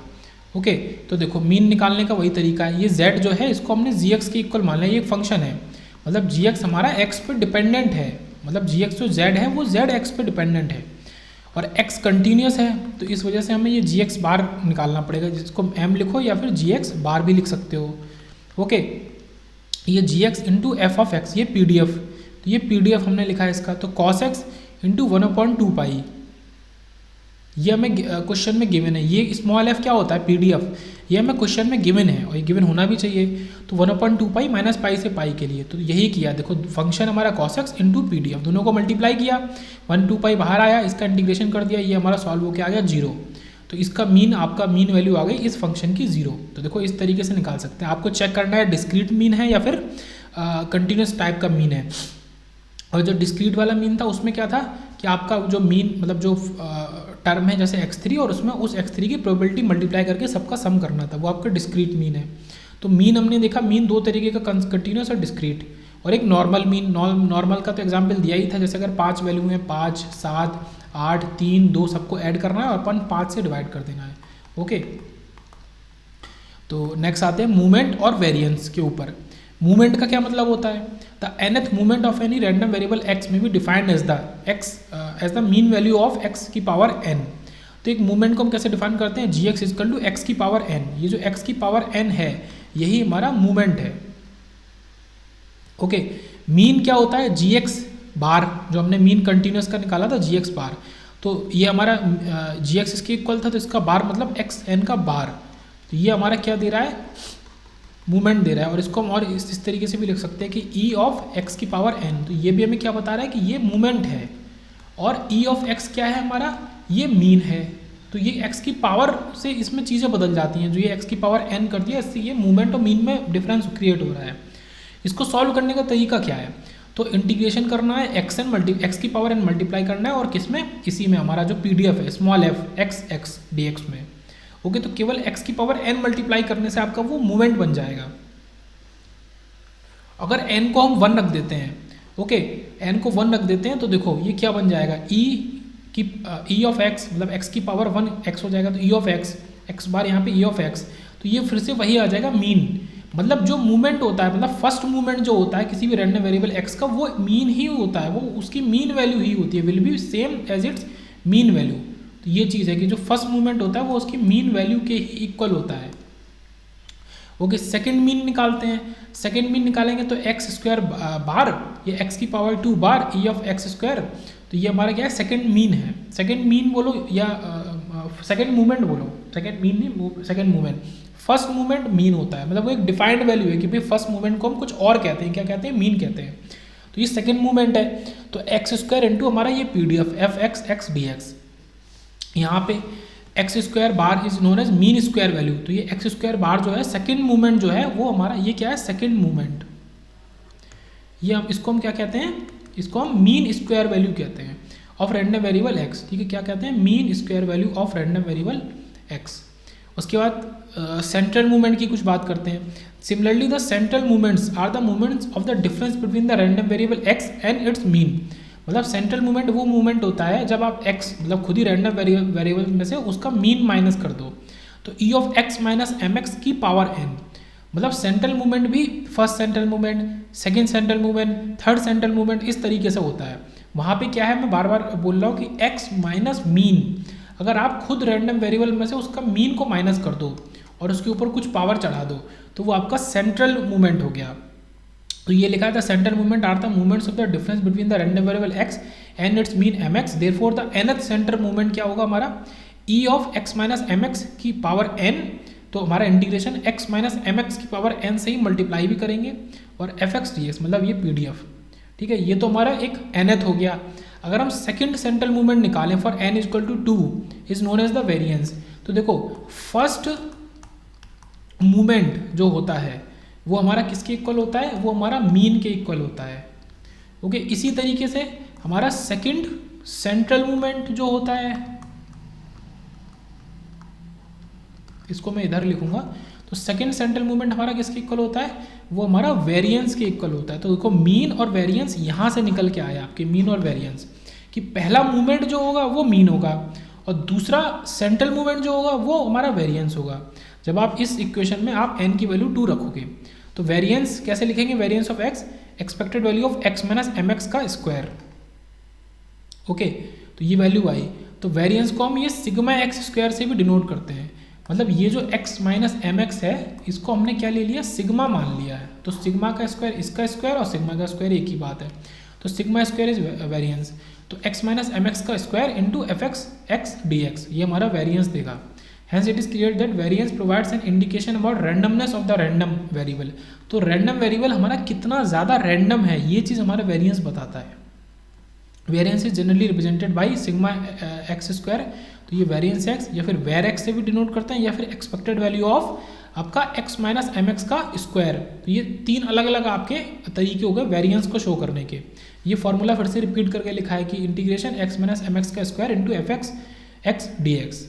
ओके, तो देखो मीन निकालने का वही तरीका है, ये z जो है इसको हमने gx के इक्वल मानना है, ये एक फंक्शन है, मतलब gx हमारा x पे डिपेंडेंट है, मतलब gx जो z है वो z x पे डिपेंडेंट है और x कंटिन्यूस है, तो इस वजह से हमें ये gx बार निकालना पड़ेगा, जिसको m लिखो या फिर gx बार भी लिख सकते हो। ओके, ये gx into F of x, ये pdf, तो ये pdf हमने लिखा है इसका, तो cos x इंटू 1/2π, ये हमें क्वेश्चन में गिवन है। ये स्मॉल f क्या होता है, pdf, ये हमें क्वेश्चन में गिवन है और ये गिवन होना भी चाहिए। तो 1/2π -π से π के लिए तो यही किया, देखो फंक्शन हमारा cos x इंटू pdf, दोनों को मल्टीप्लाई किया, 1/2π बाहर आया, इसका इंटीग्रेशन कर दिया, ये हमारा सॉल्व होकर आ गया 0। तो इसका मीन, आपका मीन वैल्यू आ गई इस फंक्शन की 0। तो देखो इस तरीके से निकाल सकते हैं। आपको चेक करना है डिस्क्रीट मीन है या फिर कंटिन्यूस टाइप का मीन है। और जो डिस्क्रीट वाला मीन था उसमें क्या था कि आपका जो मीन, मतलब जो टर्म है जैसे x3 और उसमें उस x3 की प्रोबेबिलिटी मल्टीप्लाई करके सबका सम करना था, वो आपका डिस्क्रीट मीन है। तो मीन हमने देखा, मीन दो तरीके का, कंटिन्यूस और डिस्क्रीट, और एक नॉर्मल मीन। नॉर्मल का तो एग्जाम्पल दिया ही था, जैसे अगर 5 वैल्यू है, 5, 7, 8, 3, 2 सबको ऐड करना है और अपन 5 से डिवाइड कर देना है। ओके, तो नेक्स्ट आते हैं मूवमेंट और वेरिएंस के ऊपर। मूवमेंट का क्या मतलब होता है, the nth movement of any random variable x may be defined as the mean value of x की पावर n। तो एक मूवमेंट को हम कैसे डिफाइन करते हैं, gx इक्वल टू x की पावर n। ये जो x की पावर n है यही हमारा मूवमेंट है। ओके, मीन क्या होता है, gx बार, जो हमने मीन कंटिन्यूस का निकाला था gx बार, तो ये हमारा gx इसके इक्वल था, तो इसका बार मतलब xn का बार, तो ये हमारा क्या दे रहा है, मूवमेंट दे रहा है। और इसको हम और इस तरीके से भी लिख सकते हैं कि e ऑफ x की पावर n, तो ये भी हमें क्या बता रहा है कि ये मूवमेंट है, और e ऑफ x क्या है हमारा, ये मीन है। तो ये x की पावर से इसमें चीज़ें बदल जाती हैं, जो ये x की पावर n कर दिया, इससे ये मूवमेंट और मीन में डिफरेंस क्रिएट हो रहा है। इसको सॉल्व करने का तरीका क्या है, तो इंटीग्रेशन करना है, x की पावर n मल्टीप्लाई करना है, और किस में, इसी में हमारा जो pdf है स्मॉल f x dx में। ओके, तो केवल x की पावर n मल्टीप्लाई करने से आपका वो मूवमेंट बन जाएगा। अगर n को हम 1 रख देते हैं, ओके, n को 1 रख देते हैं, तो देखो ये क्या बन जाएगा, e ऑफ x, मतलब x की पावर 1 x हो जाएगा, तो e ऑफ x बार यहाँ पे e ऑफ x, तो ये फिर से वही आ जाएगा मीन। मतलब जो मूवमेंट होता है, मतलब फर्स्ट मूवमेंट जो होता है किसी भी रैंडम वेरिएबल x का, वो मीन ही होता है, वो उसकी मीन वैल्यू ही होती है, will be same as its mean value. तो ये चीज़ है कि जो फर्स्ट मूवमेंट होता है वो उसकी मीन वैल्यू के ही इक्वल होता है। ओके, सेकंड मीन निकालते हैं। सेकंड मीन निकालेंगे तो एक्स स्क्वायर बार, ये x की power 2 bar e of x square, तो ये हमारा क्या है, सेकंड मीन है। सेकंड मीन बोलो या सेकंड मूवमेंट बोलो, सेकंड मीन नहीं, second movement. First movement mean होता है, मतलब वो एक डिफाइंड वैल्यू है कि भाई फर्स्ट मूवमेंट को हम कुछ और कहते हैं, क्या कहते हैं, मीन कहते हैं। तो ये सेकंड मूवमेंट है, तो एक्स स्क्वायर इंटू हमारा ये pdf F x D x. यहाँ पे x square bar is known as mean square value, तो ये एक्स स्क्वायर बार जो है सेकंड मूवमेंट जो है वो हमारा ये क्या है, सेकंड मूवमेंट। ये हम इसको हम क्या कहते हैं, इसको हम मीन स्क्वायर वैल्यू कहते हैं ऑफ रैंडम वेरिएबल एक्स। ठीक है, क्या कहते हैं? Mean square value of random variable x. उसके बाद सेंट्रल मूवमेंट की कुछ बात करते हैं। Similarly the central movements are the movements of the difference between the random variable x and its mean. मतलब सेंट्रल मूवमेंट वो मूवमेंट होता है जब आप एक्स मतलब खुद ही रैंडम वेरिएबल में से उसका मीन माइनस कर दो। तो E of x minus M x की पावर एन, मतलब सेंट्रल मूवमेंट भी first central movement, second central movement, third central movement इस तरीके से होता है। वहाँ पे क्या है, मैं बार बार बोल रहा हूँ कि एक्स माइनस मीन, अगर आप खुद रैंडम वेरिएबल में से उसका मीन को माइनस कर दो और उसके ऊपर कुछ पावर चढ़ा दो तो वो आपका सेंट्रल मूवमेंट हो गया। तो ये लिखा था central movement are the movements of the difference between the random variable x and its mean M x. Therefore the nth central movement क्या होगा हमारा, E of x minus M x की पावर एन। तो हमारा integration x minus M x की power N से ही multiply भी करेंगे और एफ एक्स डी एक्स मतलब ये पी डी एफ। ठीक है, ये तो हमारा एक nth हो गया। अगर हम सेकंड सेंट्रल मूवमेंट निकालें for n equal to 2 is known as the variance. तो देखो फर्स्ट मूवमेंट जो होता है वो हमारा किसके इक्वल होता है, वो हमारा मीन के इक्वल होता है। ओके, इसी तरीके से हमारा सेकंड सेंट्रल मूवमेंट जो होता है, इसको मैं इधर लिखूंगा, तो सेकंड सेंट्रल मूवमेंट हमारा किसके इक्वल होता है, वो हमारा वेरिएंस के इक्वल होता है। तो देखो मीन और वेरिएंस यहाँ से निकल के आया आपके मीन और वेरिएंस कि पहला मूवमेंट जो होगा वो मीन होगा और दूसरा सेंट्रल मूवमेंट जो होगा वो हमारा वेरिएंस होगा। जब आप इस इक्वेशन में आप n की वैल्यू 2 रखोगे तो वेरिएंस कैसे लिखेंगे, variance of x expected value of x minus M x का स्क्वायर। ओके, तो ये वैल्यू आई, तो वेरिएंस को हम ये सिग्मा एक्स स्क्वायर से भी डिनोट करते हैं। मतलब ये जो x माइनस एम एक्स है इसको हमने क्या ले लिया, सिग्मा मान लिया है। तो सिग्मा का स्क्वायर इसका स्क्वायर और सिग्मा का स्क्वायर एक ही बात है। तो सिग्मा स्क्वायर इज वेरिएंस, तो x माइनस एम एक्स का square into f x x D x, ये हमारा वेरिएंस देगा। Hence it is clear that variance provides an indication about randomness of the random variable। तो random variable हमारा कितना ज़्यादा random है ये चीज़ हमारा वेरिएंस बताता है। Variance is generally represented by sigma x square. तो ये वेरिएंस एक्स या फिर वेर एक्स से भी डिनोट करते हैं या फिर एक्सपेक्टेड वैल्यू ऑफ आपका x माइनस एम एक्स का स्क्वायर। तो ये तीन अलग अलग आपके तरीके हो गए वेरिएंस को शो करने के। ये फॉर्मूला फिर से रिपीट करके लिखा है कि integration x minus M x का square into f x x D x.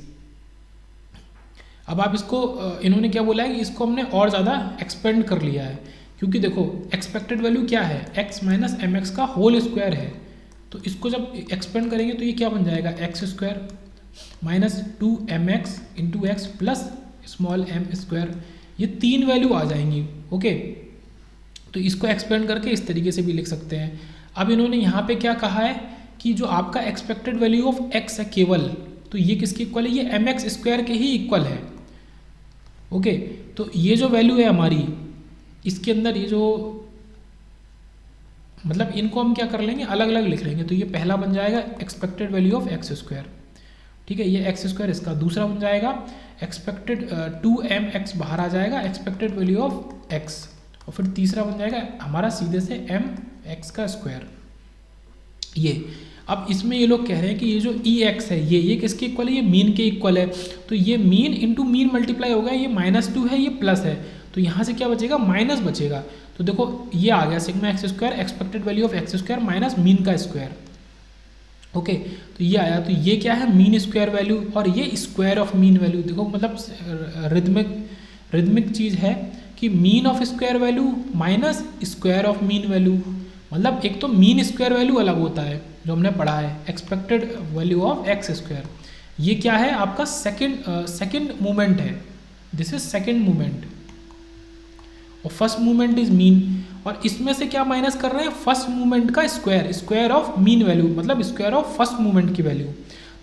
अब आप इसको इन्होंने क्या बोला है कि इसको हमने और ज़्यादा एक्सपेंड कर लिया है क्योंकि देखो एक्सपेक्टेड वैल्यू क्या है, x माइनस एम एक्स का होल स्क्वायर है। तो इसको जब एक्सपेंड करेंगे तो ये क्या बन जाएगा, x square minus 2mx into x plus small M square. ये तीन वैल्यू आ जाएंगी। ओके, तो इसको एक्सपेंड करके इस तरीके से भी लिख सकते हैं। अब इन्होंने यहाँ पे क्या कहा है कि जो आपका एक्सपेक्टेड वैल्यू ऑफ x है केवल, तो ये किसके इक्वल है, ये एम एक्स स्क्वायर के ही इक्वल है। ओके, तो ये जो वैल्यू है हमारी इसके अंदर ये जो मतलब इनको हम क्या कर लेंगे, अलग अलग लिख लेंगे। तो ये पहला बन जाएगा expected value of x square. ठीक है, ये एक्स स्क्वायर इसका दूसरा बन जाएगा एक्सपेक्टेड 2mx बाहर आ जाएगा एक्सपेक्टेड वैल्यू ऑफ x और फिर तीसरा बन जाएगा हमारा सीधे से mx का स्क्वायर। ये अब इसमें ये लोग कह रहे हैं कि ये जो ex है ये किसके इक्वल है, ये मीन के इक्वल है। तो ये मीन इंटू मीन मल्टीप्लाई होगा, ये -2 है ये प्लस है, तो यहाँ से क्या बचेगा, माइनस बचेगा। तो देखो ये आ गया sigma x square expected value of x square minus mean का स्क्वायर। ओके, तो ये आया, तो ये क्या है, मीन स्क्वायर वैल्यू और ये स्क्वायर ऑफ मीन वैल्यू। देखो मतलब रिदमिक चीज़ है कि mean of square value minus square of mean value. मतलब एक तो मीन स्क्वायर वैल्यू अलग होता है जो हमने पढ़ा है, expected value of x square. ये क्या है आपका सेकंड मूवमेंट है, दिस इज सेकंड मूवमेंट और फर्स्ट मूवमेंट इज मीन। और इसमें से क्या माइनस कर रहे हैं, फर्स्ट मूवमेंट का square, square of mean value मतलब स्क्वायर ऑफ फर्स्ट मूवमेंट की वैल्यू।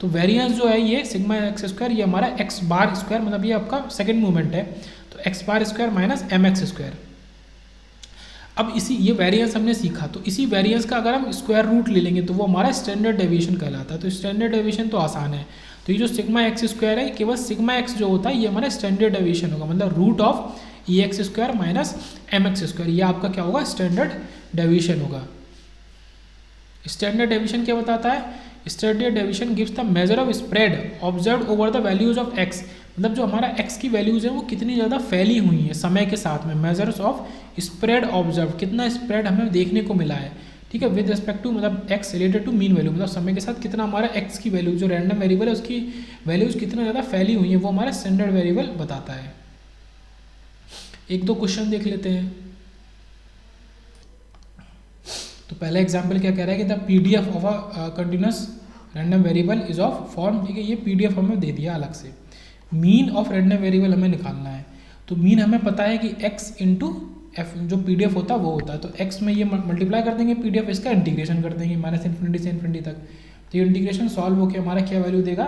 तो वेरिएंस जो है ये सिग्मा एक्स स्क्वायर, ये हमारा एक्स बार स्क्वायर मतलब ये आपका सेकंड मूवमेंट है, तो x bar square minus M x square. अब इसी ये वेरिएंस हमने सीखा, तो इसी वेरिएंस का अगर हम स्क्वायर रूट ले लेंगे तो वो हमारा स्टैंडर्ड डेविएशन कहलाता है। तो स्टैंडर्ड डेविएशन तो आसान है, तो ये जो सिग्मा एक्स स्क्वायर है केवल सिग्मा एक्स जो होता है ये हमारा स्टैंडर्ड डेविएशन होगा, मतलब root of E x square minus M x square, ये आपका क्या होगा, स्टैंडर्ड डेविएशन होगा। स्टैंडर्ड डेविएशन क्या बताता है, standard deviation gives the measure of spread observe over the values of x. मतलब जो हमारा एक्स की वैल्यूज है वो कितनी ज़्यादा फैली हुई है समय के साथ में, मेजर्स ऑफ स्प्रेड ऑब्जर्व, कितना स्प्रेड हमें देखने को मिला है ठीक है, विद रिस्पेक्ट टू मतलब x related to mean value, मतलब समय के साथ कितना हमारा एक्स की वैल्यू जो रैंडम वेरिएबल है उसकी वैल्यूज कितना ज़्यादा फैली हुई है वो हमारा स्टैंडर्ड वेरिएबल बताता है। एक दो क्वेश्चन देख लेते हैं। तो पहला एग्जाम्पल क्या कह रहा है कि the PDF of a continuous random variable is of form, ठीक है, ये PDF हमें दे दिया अलग से। मीन ऑफ रैंडम वेरिएबल हमें निकालना है, तो मीन हमें पता है कि x इंटू एफ जो PDF होता है वो होता है, तो x में ये मल्टीप्लाई कर देंगे PDF, इसका इंटीग्रेशन कर देंगे माइनस इन्फिनिटी से इन्फिनिटी तक। तो ये इंटीग्रेशन सॉल्व होकर हमारा क्या वैल्यू देगा,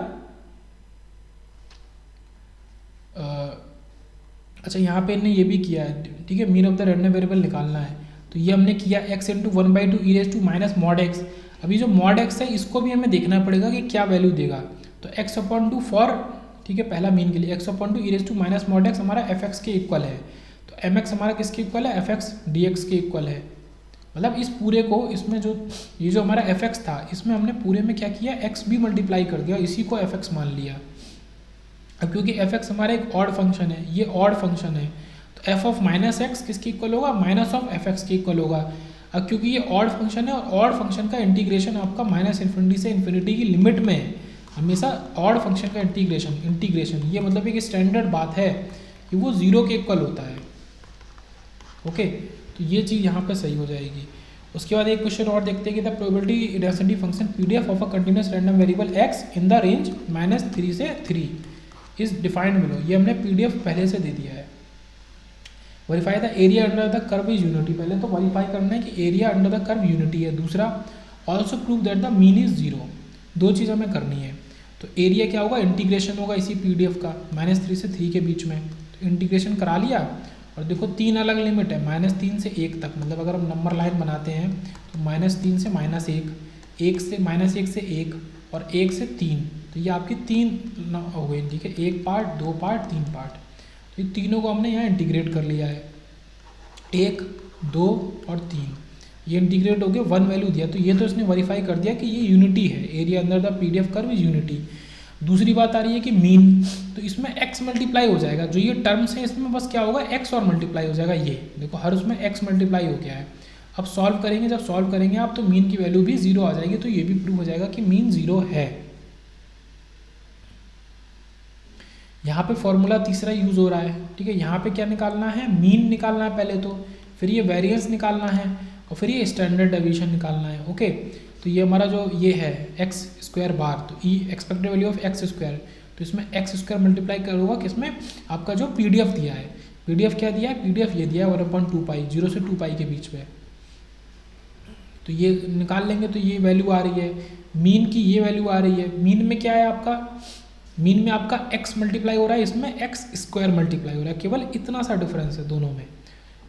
अच्छा यहाँ पे इन्हें ये भी किया है, ठीक है, mean of the random variable निकालना है, तो ये हमने किया x into 1/2 e⁻² minus mod x। अभी जो मॉड x है इसको भी हमें देखना पड़ेगा कि क्या वैल्यू देगा, तो x/2 फॉर, ठीक है, पहला मीन के लिए x/2 e⁻² minus mod x हमारा fx के इक्वल है, तो mx हमारा किसके इक्वल है, fx dx के इक्वल है। मतलब इस पूरे को, इसमें जो ये जो हमारा fx था इसमें हमने पूरे में क्या किया, x भी मल्टीप्लाई कर दिया, इसी को fx मान लिया। अब क्योंकि fx हमारा एक ऑड फंक्शन है, ये ऑड फंक्शन है, तो f ऑफ माइनस एक्स किसके इक्वल होगा, माइनस ऑफ fx के इक्वल होगा। अब क्योंकि ये ऑड फंक्शन है और ऑड फंक्शन का इंटीग्रेशन आपका माइनस इन्फिनिटी से इन्फिनिटी की लिमिट में है, हमेशा ऑड फंक्शन का इंटीग्रेशन ये मतलब एक स्टैंडर्ड बात है कि वो 0 के इक्वल होता है। ओके, तो ये चीज़ यहाँ पे सही हो जाएगी। उसके बाद एक क्वेश्चन और देखते हैं कि the probability density function PDF of a continuous random variable x in the range -3 से 3 इज डिफाइंड बिलो, ये हमने PDF पहले से दे दिया है। Verify the area under the curve is unity, पहले तो वेरीफाई करना है कि area under the curve unity है। दूसरा also prove that the mean is 0, दो चीज़ हमें करनी है। तो एरिया क्या होगा, इंटीग्रेशन होगा इसी PDF का -3 से 3 के बीच में, तो इंटीग्रेशन करा लिया। और देखो 3 अलग लिमिट है, -3 से 1 तक, मतलब अगर हम नंबर लाइन बनाते हैं तो -3 से -1, 1 से -1 से 1 और 1 से 3, तो ये आपकी 3 हो गई, ठीक है, 1 पार्ट 2 पार्ट 3 पार्ट, तो ये तीनों को हमने यहाँ इंटीग्रेट कर लिया है, 1 2 और 3, ये इंटीग्रेट हो गया, 1 वैल्यू दिया, तो ये तो इसने वेरीफाई कर दिया कि ये यूनिटी है, एरिया अंदर the PDF curve is unity. दूसरी बात आ रही है कि मीन, तो इसमें x मल्टीप्लाई हो जाएगा, जो ये टर्म्स है इसमें बस क्या होगा, x और मल्टीप्लाई हो जाएगा, ये देखो हर उसमें x मल्टीप्लाई हो गया है। अब सॉल्व करेंगे, जब सॉल्व करेंगे आप तो मीन की वैल्यू भी 0 आ जाएगी, तो ये भी प्रूव हो जाएगा कि मीन 0 है। यहाँ पे फॉर्मूला तीसरा यूज हो रहा है, ठीक है, यहाँ पे क्या निकालना है, मीन निकालना है पहले तो, फिर ये वेरिएंस निकालना है और फिर ये स्टैंडर्ड डेविएशन निकालना है। ओके, तो ये हमारा जो ये है x² बार, तो ई एक्सपेक्टेड वैल्यू ऑफ x², तो इसमें x² मल्टीप्लाई करोगा किसमें, आपका जो PDF दिया है, PDF क्या दिया है, PDF ये दिया है 1/2 पाई, 0 से 2 पाई के बीच में, तो ये निकाल लेंगे, तो ये वैल्यू आ रही है मीन की, ये वैल्यू आ रही है। मीन में क्या है आपका, मीन में आपका x मल्टीप्लाई हो रहा है, इसमें x² मल्टीप्लाई हो रहा है, केवल इतना सा डिफरेंस है दोनों में।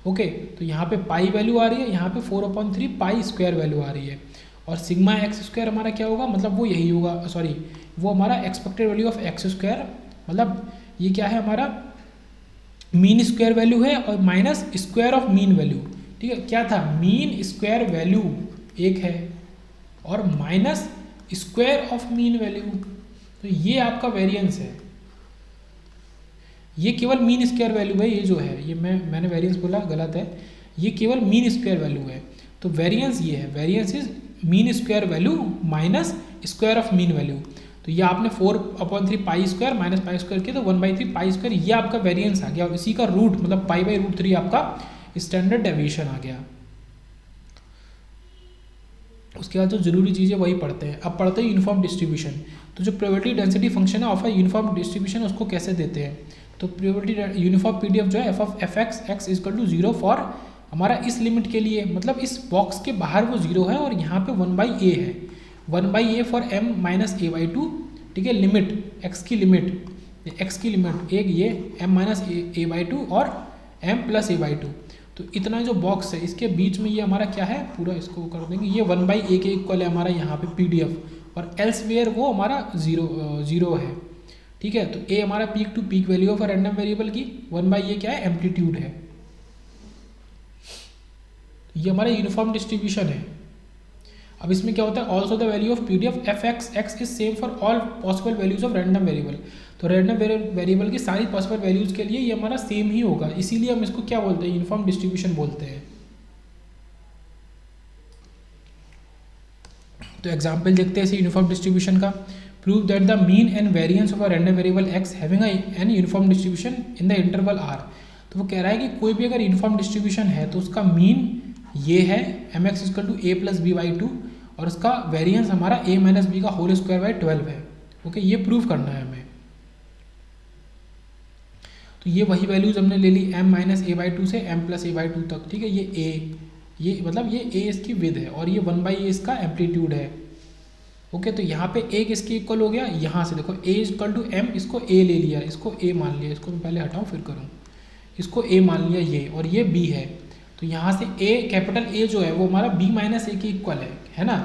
ओके, तो यहाँ पे पाई वैल्यू आ रही है, यहाँ पे 4/3 पाई स्क्वायर वैल्यू आ रही है, और सिग्मा x² हमारा क्या होगा, मतलब वो यही होगा, सॉरी वो हमारा एक्सपेक्टेड वैल्यू ऑफ x², मतलब ये क्या है हमारा मीन स्क्वायर वैल्यू है और minus square of mean value, ठीक है, क्या था मीन स्क्वायर वैल्यू एक है और minus square of mean value, तो ये आपका वेरिएंस है, ये केवल मीन स्क्वायर वैल्यू है, ये जो है ये मैंने वेरिएंस बोला गलत है, ये केवल मीन स्क्वायर वैल्यू है, तो वेरिएंस ये है, variance is mean square value minus square of mean value, तो ये आपने 4/3 pi square minus pi square किया तो 1/3 पाई स्क्वायर, ये आपका वेरिएंस आ गया, और इसी का रूट मतलब पाई/√3 आपका स्टैंडर्ड डेविएशन आ गया। उसके बाद जो जरूरी चीज़ें वही पढ़ते हैं। अब पढ़ते हैं यूनिफॉर्म डिस्ट्रीब्यूशन, तो जो प्रोबेबिलिटी डेंसिटी फंक्शन है ऑफ अ यूनिफॉर्म डिस्ट्रीब्यूशन उसको कैसे देते हैं, तो प्रोबेबिलिटी यूनिफॉर्म PDF जो है f(x) x = 0 फॉर हमारा इस लिमिट के लिए, मतलब इस बॉक्स के बाहर वो 0 है और यहाँ पे 1/a है, 1/a फॉर m - a/2, ठीक है, लिमिट x की लिमिट एक ये m - a/2 और m + a/2, तो इतना जो बॉक्स है इसके बीच में ये हमारा क्या है, पूरा इसको कर देंगे, ये 1/a के इक्वल है हमारा यहाँ पे PDF, और एल्सवेयर वो हमारा 0 है, ठीक है। तो a हमारा peak to peak value of random variable की, 1/a क्या है, एम्पलीट्यूड है, ये हमारा यूनिफॉर्म डिस्ट्रीब्यूशन है। अब इसमें क्या होता है, also the value of PDF f(x) is same for all possible values of random variable, तो रैंडम वेरिएबल की सारी पॉसिबल वैल्यूज के लिए ये हमारा सेम ही होगा, इसीलिए हम इसको क्या बोलते हैं, यूनिफॉर्म डिस्ट्रीब्यूशन बोलते हैं। तो एग्जाम्पल देखते हैं इसे यूनिफॉर्म डिस्ट्रीब्यूशन का। Prove that the mean and variance of a random variable x having an uniform distribution in the interval R. तो वो कह रहा है कि कोई भी अगर यूनिफॉर्म डिस्ट्रीब्यूशन है तो उसका मीन ये है M x equal to A plus B by 2 और उसका वेरिएंस हमारा a माइनस बी का होल स्क्वायर बाई 12 है। ओके, ये प्रूव करना है हमें। तो ये वही वैल्यूज हमने ले ली m माइनस ए बाई 2 से m प्लस ए बाई 2 तक। ठीक है, ये a, ये मतलब ये a इसकी विद है और ये 1/a इसका एम्पलीट्यूड है। ओके, तो यहाँ पे a किसके इक्वल हो गया, यहाँ से देखो a इक्वल टू m, इसको a ले लिया, इसको a मान लिया, इसको मैं पहले हटाऊँ फिर करूँ, इसको a मान लिया ये, और ये b है। तो यहाँ से a कैपिटल A जो है वो हमारा b माइनस ए के इक्वल है ना।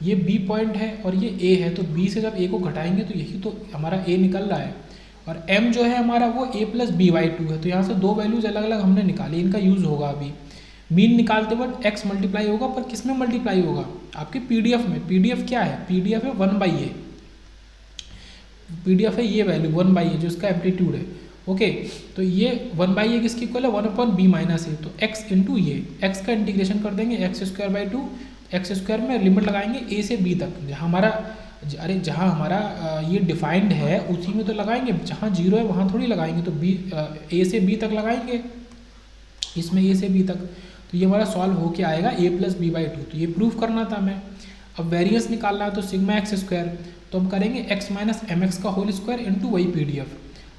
ये b पॉइंट है और ये a है, तो b से जब a को घटाएंगे तो यही तो हमारा a निकल रहा है। और m जो है हमारा वो a प्लस बी बाई 2 है। तो यहाँ से दो वैल्यूज अलग अलग हमने निकाली, इनका यूज़ होगा अभी। मीन निकालते वक्त x मल्टीप्लाई होगा, पर किस में मल्टीप्लाई होगा, आपके PDF में। PDF क्या है, PDF है 1/a, PDF है ये वैल्यू 1/a जो इसका एम्पलीट्यूड है। ओके, तो ये 1/a किसकी इक्वल है, 1/b माइनस ए। तो x इंटू ये x का इंटीग्रेशन कर देंगे x square by 2, x square में लिमिट लगाएंगे a से b तक। जहाँ हमारा ये डिफाइंड है उसी में तो लगाएंगे, जहाँ 0 है वहाँ थोड़ी लगाएंगे। तो a से b तक लगाएंगे, इसमें a से b तक। तो ये हमारा सॉल्व होके आएगा a प्लस बी बाई 2। तो ये प्रूफ करना था हमें। अब वेरिएंस निकालना है तो सिग्मा एक्स स्क्वायर, तो हम करेंगे x माइनस एम एक्स का होल स्क्वायर इंटू वही PDF।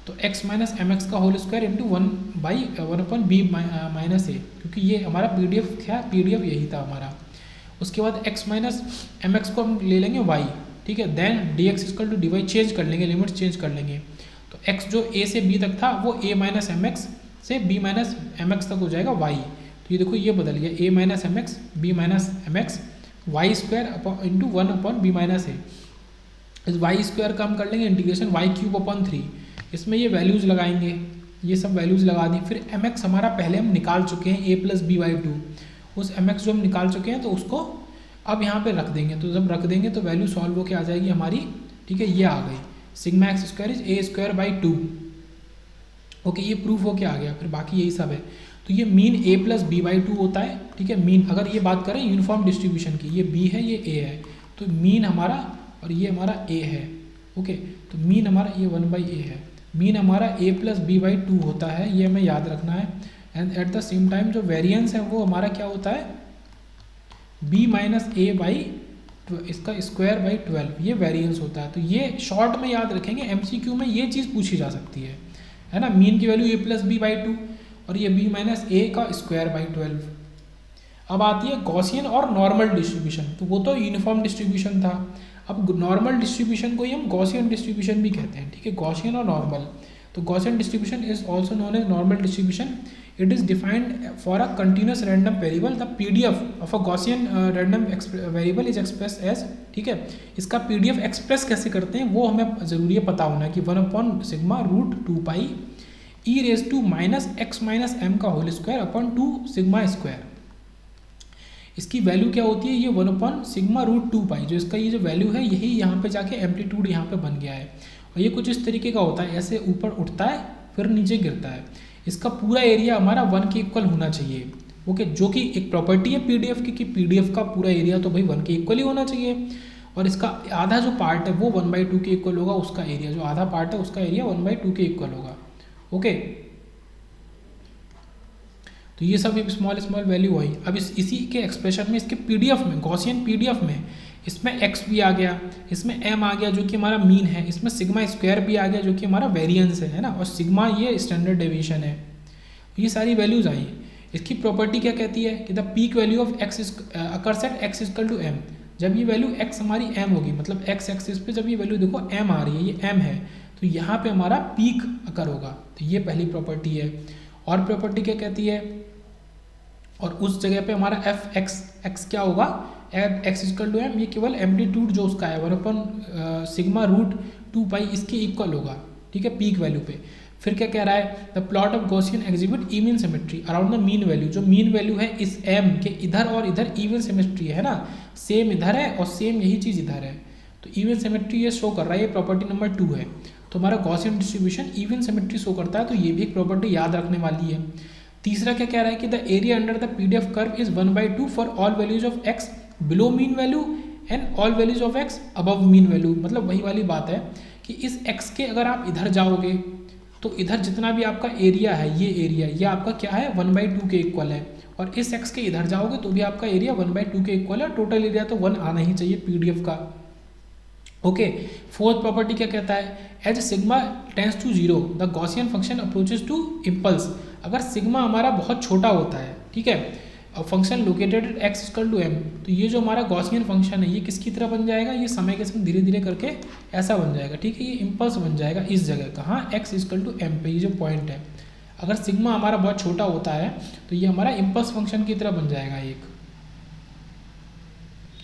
तो x माइनस एम एक्स का whole square into 1/b minus a, क्योंकि ये हमारा PDF क्या, PDF यही था हमारा। उसके बाद x माइनस एम एक्स को हम ले लेंगे y, ठीक है। Then dx equal to dy change कर लेंगे, लिमिट चेंज कर लेंगे। तो x जो a से b तक था वो a माइनस एम एक्स से b माइनस एम एक्स तक हो जाएगा y। तो ये देखो ये बदल गया, a minus M x b minus M x y square into 1/b minus a. इस वाई स्क्वायर का हम कर लेंगे इंटीग्रेशन y क्यूब अपॉन 3। इसमें ये वैल्यूज़ लगाएंगे, ये सब वैल्यूज़ लगा दी। फिर एम एक्स हमारा पहले हम निकाल चुके हैं a प्लस बी बाई 2, उस एम एक्स जो हम निकाल चुके हैं तो उसको अब यहाँ पे रख देंगे। तो जब रख देंगे तो वैल्यू सॉल्व होकर आ जाएगी हमारी, ठीक है। ये आ गई sigma x square is a square by 2। Okay, ये प्रूफ होके आ गया। फिर बाकी यही सब है। तो ये mean a plus B by 2 होता है, ठीक है। मीन अगर ये बात करें यूनिफॉर्म डिस्ट्रीब्यूशन की, ये b है ये a है, तो मीन हमारा और ये हमारा a है। ओके, तो मीन हमारा ये 1/a है। मीन हमारा a प्लस बी बाई 2 होता है, ये हमें याद रखना है। And eight the same time जो वेरिएंस है वो हमारा क्या होता है, b माइनस ए बाई इसका स्क्वायर बाई 12, ये वेरिएंस होता है। तो ये शॉर्ट में याद रखेंगे, MCQ में ये चीज़ पूछी जा सकती है ना। मीन की value a plus B by 2 और ये b माइनस ए का स्क्वायर बाई 12। अब आती है गॉसियन और नॉर्मल डिस्ट्रीब्यूशन। तो वो तो यूनिफॉर्म डिस्ट्रीब्यूशन था, अब नॉर्मल डिस्ट्रीब्यूशन को ही हम गॉसियन डिस्ट्रीब्यूशन भी कहते हैं, ठीक है। गॉसियन और नॉर्मल। तो Gaussian distribution is also known as normal distribution. It is defined for a continuous random variable. The PDF of a Gaussian random variable is express as, ठीक है। इसका PDF एक्सप्रेस कैसे करते हैं वो हमें ज़रूरी है पता होना कि 1/σ√2π e raise to minus x minus m का whole square upon 2 sigma square. इसकी वैल्यू क्या होती है, ये 1/σ√2π, जो इसका ये जो वैल्यू है यही यहाँ पे जाके एम्पलीट्यूड यहाँ पे बन गया है। और ये कुछ इस तरीके का होता है, ऐसे ऊपर उठता है फिर नीचे गिरता है। इसका पूरा एरिया हमारा 1 के इक्वल होना चाहिए। ओके, जो कि एक प्रॉपर्टी है PDF की कि PDF का पूरा एरिया तो भाई 1 के इक्वल ही होना चाहिए। और इसका आधा जो पार्ट है वो 1/2 के इक्वल होगा, उसका एरिया जो आधा पार्ट है उसका एरिया 1/2 के इक्वल होगा। ओके, तो ये सब एक स्मॉल वैल्यू हुई। अब इसी के एक्सप्रेशन में इसके PDF में, गॉसियन PDF में इसमें x भी आ गया, इसमें m आ गया जो कि हमारा मीन है, इसमें सिग्मा स्क्वायर भी आ गया जो कि हमारा वेरिएंस है ना, और सिग्मा ये स्टैंडर्ड डेविएशन है। ये सारी वैल्यूज आई। इसकी प्रॉपर्टी क्या कहती है कि the peak value of x occurs at x equal to m। जब ये वैल्यू x हमारी m होगी, मतलब x एक्सिस पे जब ये वैल्यू देखो m आ रही है, ये m है, तो यहाँ पे हमारा पीक अकर होगा। तो ये पहली प्रॉपर्टी है। और प्रॉपर्टी क्या कहती है, और उस जगह पे हमारा x क्या होगा, x इक्वल टू m, ये केवल एम्पलीट्यूड जो उसका है 1/σ√2π इसके इक्वल होगा, ठीक है, पीक वैल्यू पे। फिर क्या कह रहा है, the plot of Gaussian exhibit even symmetry around the mean value. जो मीन वैल्यू है इस m के इधर और इधर इवन सिमेट्री है ना, सेम इधर है और सेम यही चीज़ इधर है, तो इवन सिमेट्री ये शो कर रहा है। ये प्रॉपर्टी नंबर 2 है। तो हमारा Gaussian distribution even symmetry show करता है, तो ये भी एक प्रॉपर्टी याद रखने वाली है। तीसरा क्या कह रहा है कि the area under the PDF curve is 1/2 for all values of x below mean value and all values of x above mean value. मतलब वही वाली बात है कि इस एक्स के अगर आप इधर जाओगे तो इधर जितना भी आपका एरिया है, ये एरिया ये आपका क्या है 1/2 के इक्वल है, और इस एक्स के इधर जाओगे तो भी आपका एरिया 1/2 के इक्वल है। टोटल एरिया तो 1 आना ही चाहिए पीडीएफ का। ओके, फोर्थ प्रॉपर्टी क्या कहता है, as sigma tends to 0 the Gaussian function approaches to impulse. अगर सिग्मा हमारा बहुत छोटा होता है, ठीक है, function located at x equal to m, तो ये जो हमारा गॉसियन फंक्शन है ये किसकी तरह बन जाएगा, ये समय के संग धीरे धीरे करके ऐसा बन जाएगा, ठीक है, ये इम्पल्स बन जाएगा इस जगह, कहाँ, एक्स इक्वल टू एम पे, ये जो पॉइंट है। अगर सिग्मा हमारा बहुत छोटा होता है तो ये हमारा इम्पल्स फंक्शन की तरह बन जाएगा एक।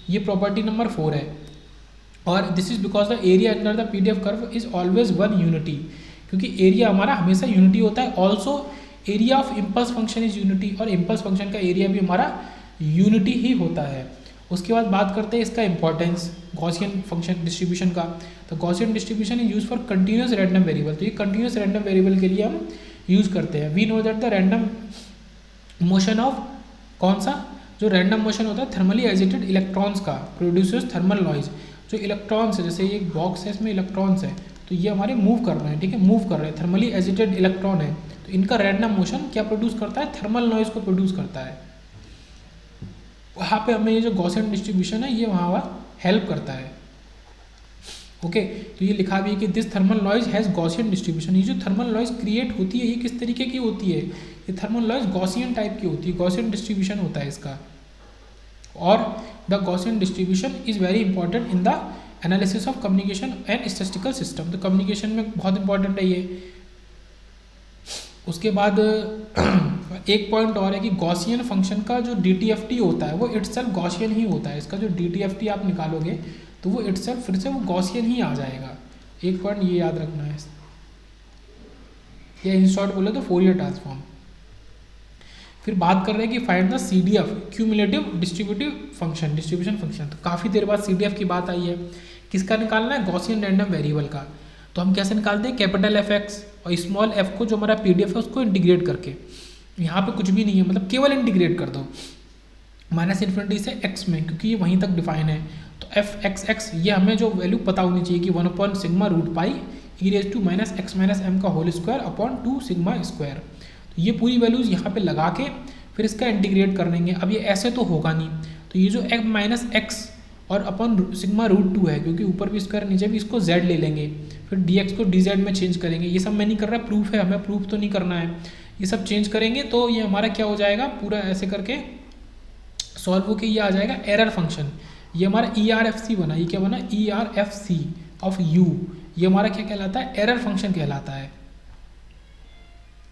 ये प्रॉपर्टी नंबर 4 है। और this is because the area under the PDF curve is always 1 unity, क्योंकि एरिया हमारा हमेशा यूनिटी होता है। Also area of impulse function is unity, और इम्पल्स फंक्शन का एरिया भी हमारा यूनिटी ही होता है। उसके बाद बात करते हैं इसका इंपॉर्टेंस गॉसियन फंक्शन डिस्ट्रीब्यूशन का। तो Gaussian distribution is use for continuous random variable. तो ये कंटिन्यूस रैंडम वेरिएबल के लिए हम यूज करते हैं। We know that the random motion of, कौन सा, जो रैंडम मोशन होता है थर्मली एजिटेड इलेक्ट्रॉन्स का प्रोड्यूसेस थर्मल नॉइज। जो इलेक्ट्रॉन्स है, जैसे ये एक बॉक्स है, इसमें इलेक्ट्रॉन्स है, तो ये हमारे मूव कर रहे हैं, ठीक है, मूव कर रहे हैं, थर्मली एजिटेड इलेक्ट्रॉन है, तो इनका रैंडम मोशन क्या प्रोड्यूस करता है, थर्मल नॉइज को प्रोड्यूस करता है। वहाँ पे हमें ये जो गॉसियन डिस्ट्रीब्यूशन है ये वहाँ हेल्प करता है। ओके, तो ये लिखा भी है कि this thermal noise has Gaussian distribution. ये जो थर्मल नॉइज क्रिएट होती है ये किस तरीके की होती है, ये थर्मल नॉइज गॉसियन टाइप की होती है, गॉसियन डिस्ट्रीब्यूशन होता है इसका। और the Gaussian distribution is very important in the analysis of communication and statistical system. तो कम्युनिकेशन में बहुत इंपॉर्टेंट है ये। उसके बाद एक पॉइंट और है कि गॉसियन फंक्शन का जो DTFT होता है वो इटसेल्फ गॉसियन ही होता है। इसका जो DTFT आप निकालोगे तो वो इटसेल्फ फिर से वो गॉसियन ही आ जाएगा। एक पॉइंट ये याद रखना है, या इन शॉर्ट बोले तो फोरियर ट्रांसफॉर्म। फिर बात कर रहे हैं कि find the CDF cumulative distributive function, distribution function. तो काफ़ी देर बाद CDF की बात आई है। किसका निकालना है, गॉसियन रैंडम वेरिएबल का। तो हम कैसे निकालते हैं, कैपिटल FX और स्मॉल f को जो हमारा PDF है उसको इंटीग्रेट करके। यहाँ पे कुछ भी नहीं है, मतलब केवल इंटीग्रेट कर दो -∞ से x में, क्योंकि ये वहीं तक डिफाइन है। तो fxx ये हमें जो वैल्यू पता होनी चाहिए कि 1/σ√π e⁻² सिग्मा स्क्वायर। तो ये पूरी वैल्यूज़ यहाँ पे लगा के फिर इसका इंटीग्रेट कर देंगे। अब ये ऐसे तो होगा नहीं, तो ये जो x और σ√2 है, क्योंकि ऊपर भी स्क्वायर नीचे भी, इसको z ले लेंगे, फिर dx को dz में चेंज करेंगे। ये सब मैं नहीं कर रहा, प्रूफ है, हमें प्रूफ तो नहीं करना है। ये सब चेंज करेंगे तो ये हमारा क्या हो जाएगा, पूरा ऐसे करके सॉल्व होके ये आ जाएगा एरर फंक्शन। ये हमारा ERFC बना, ये क्या बना, ERFC ऑफ u, ये हमारा क्या कहलाता है, एरर फंक्शन कहलाता है।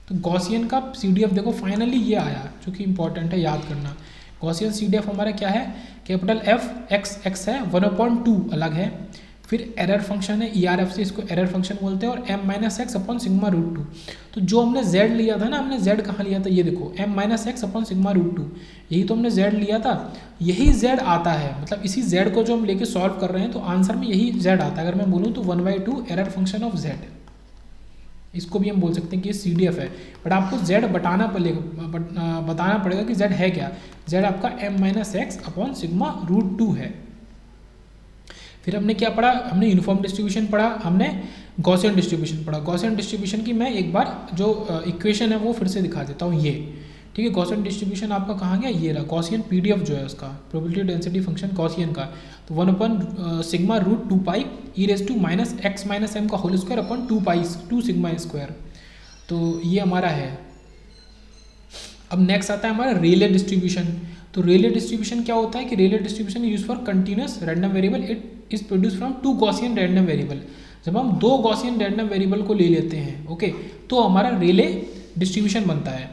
तो गॉसियन का CDF देखो फाइनली ये आया, जो कि इंपॉर्टेंट है याद करना। गॉसियन CDF हमारा क्या है, कैपिटल Fxx है, 1/2 अलग है, फिर एरर फंक्शन है ERFC, इसको एरर फंक्शन बोलते हैं, और m-x/σ√2। तो जो हमने z लिया था ना, हमने z कहाँ लिया था, ये देखो m-x/σ√2, यही तो हमने z लिया था, यही z आता है। मतलब इसी z को जो हम लेके सॉल्व कर रहे हैं तो आंसर में यही z आता है। अगर मैं बोलूँ तो 1/2 एरर फंक्शन ऑफ z, इसको भी हम बोल सकते हैं कि ये CDF है। बट आपको z बताना पड़ेगा कि z है क्या। z आपका m-x/σ√2 है। फिर हमने क्या पढ़ा, हमने यूनिफॉर्म डिस्ट्रीब्यूशन पढ़ा, हमने गॉसियन डिस्ट्रीब्यूशन पढ़ा। गॉसियन डिस्ट्रीब्यूशन की मैं एक बार जो इक्वेशन है वो फिर से दिखा देता हूँ, ये ठीक है। गॉसियन डिस्ट्रीब्यूशन आपका कहाँ गया, ये रहा। गॉसियन PDF जो है उसका प्रोबेबिलिटी डेंसिटी फंक्शन गॉसियन का, तो 1/σ√2π e⁻² तो ये हमारा है। अब नेक्स्ट आता है हमारा रेले डिस्ट्रीब्यूशन। तो रेले डिस्ट्रीब्यूशन क्या होता है कि Rayleigh distribution use for continuous random variable, it is produce from 2 Gaussian random variable. जब हम 2 गॉसियन रैंडम वेरिएबल को ले लेते हैं, ओके, तो हमारा रेले डिस्ट्रीब्यूशन बनता है।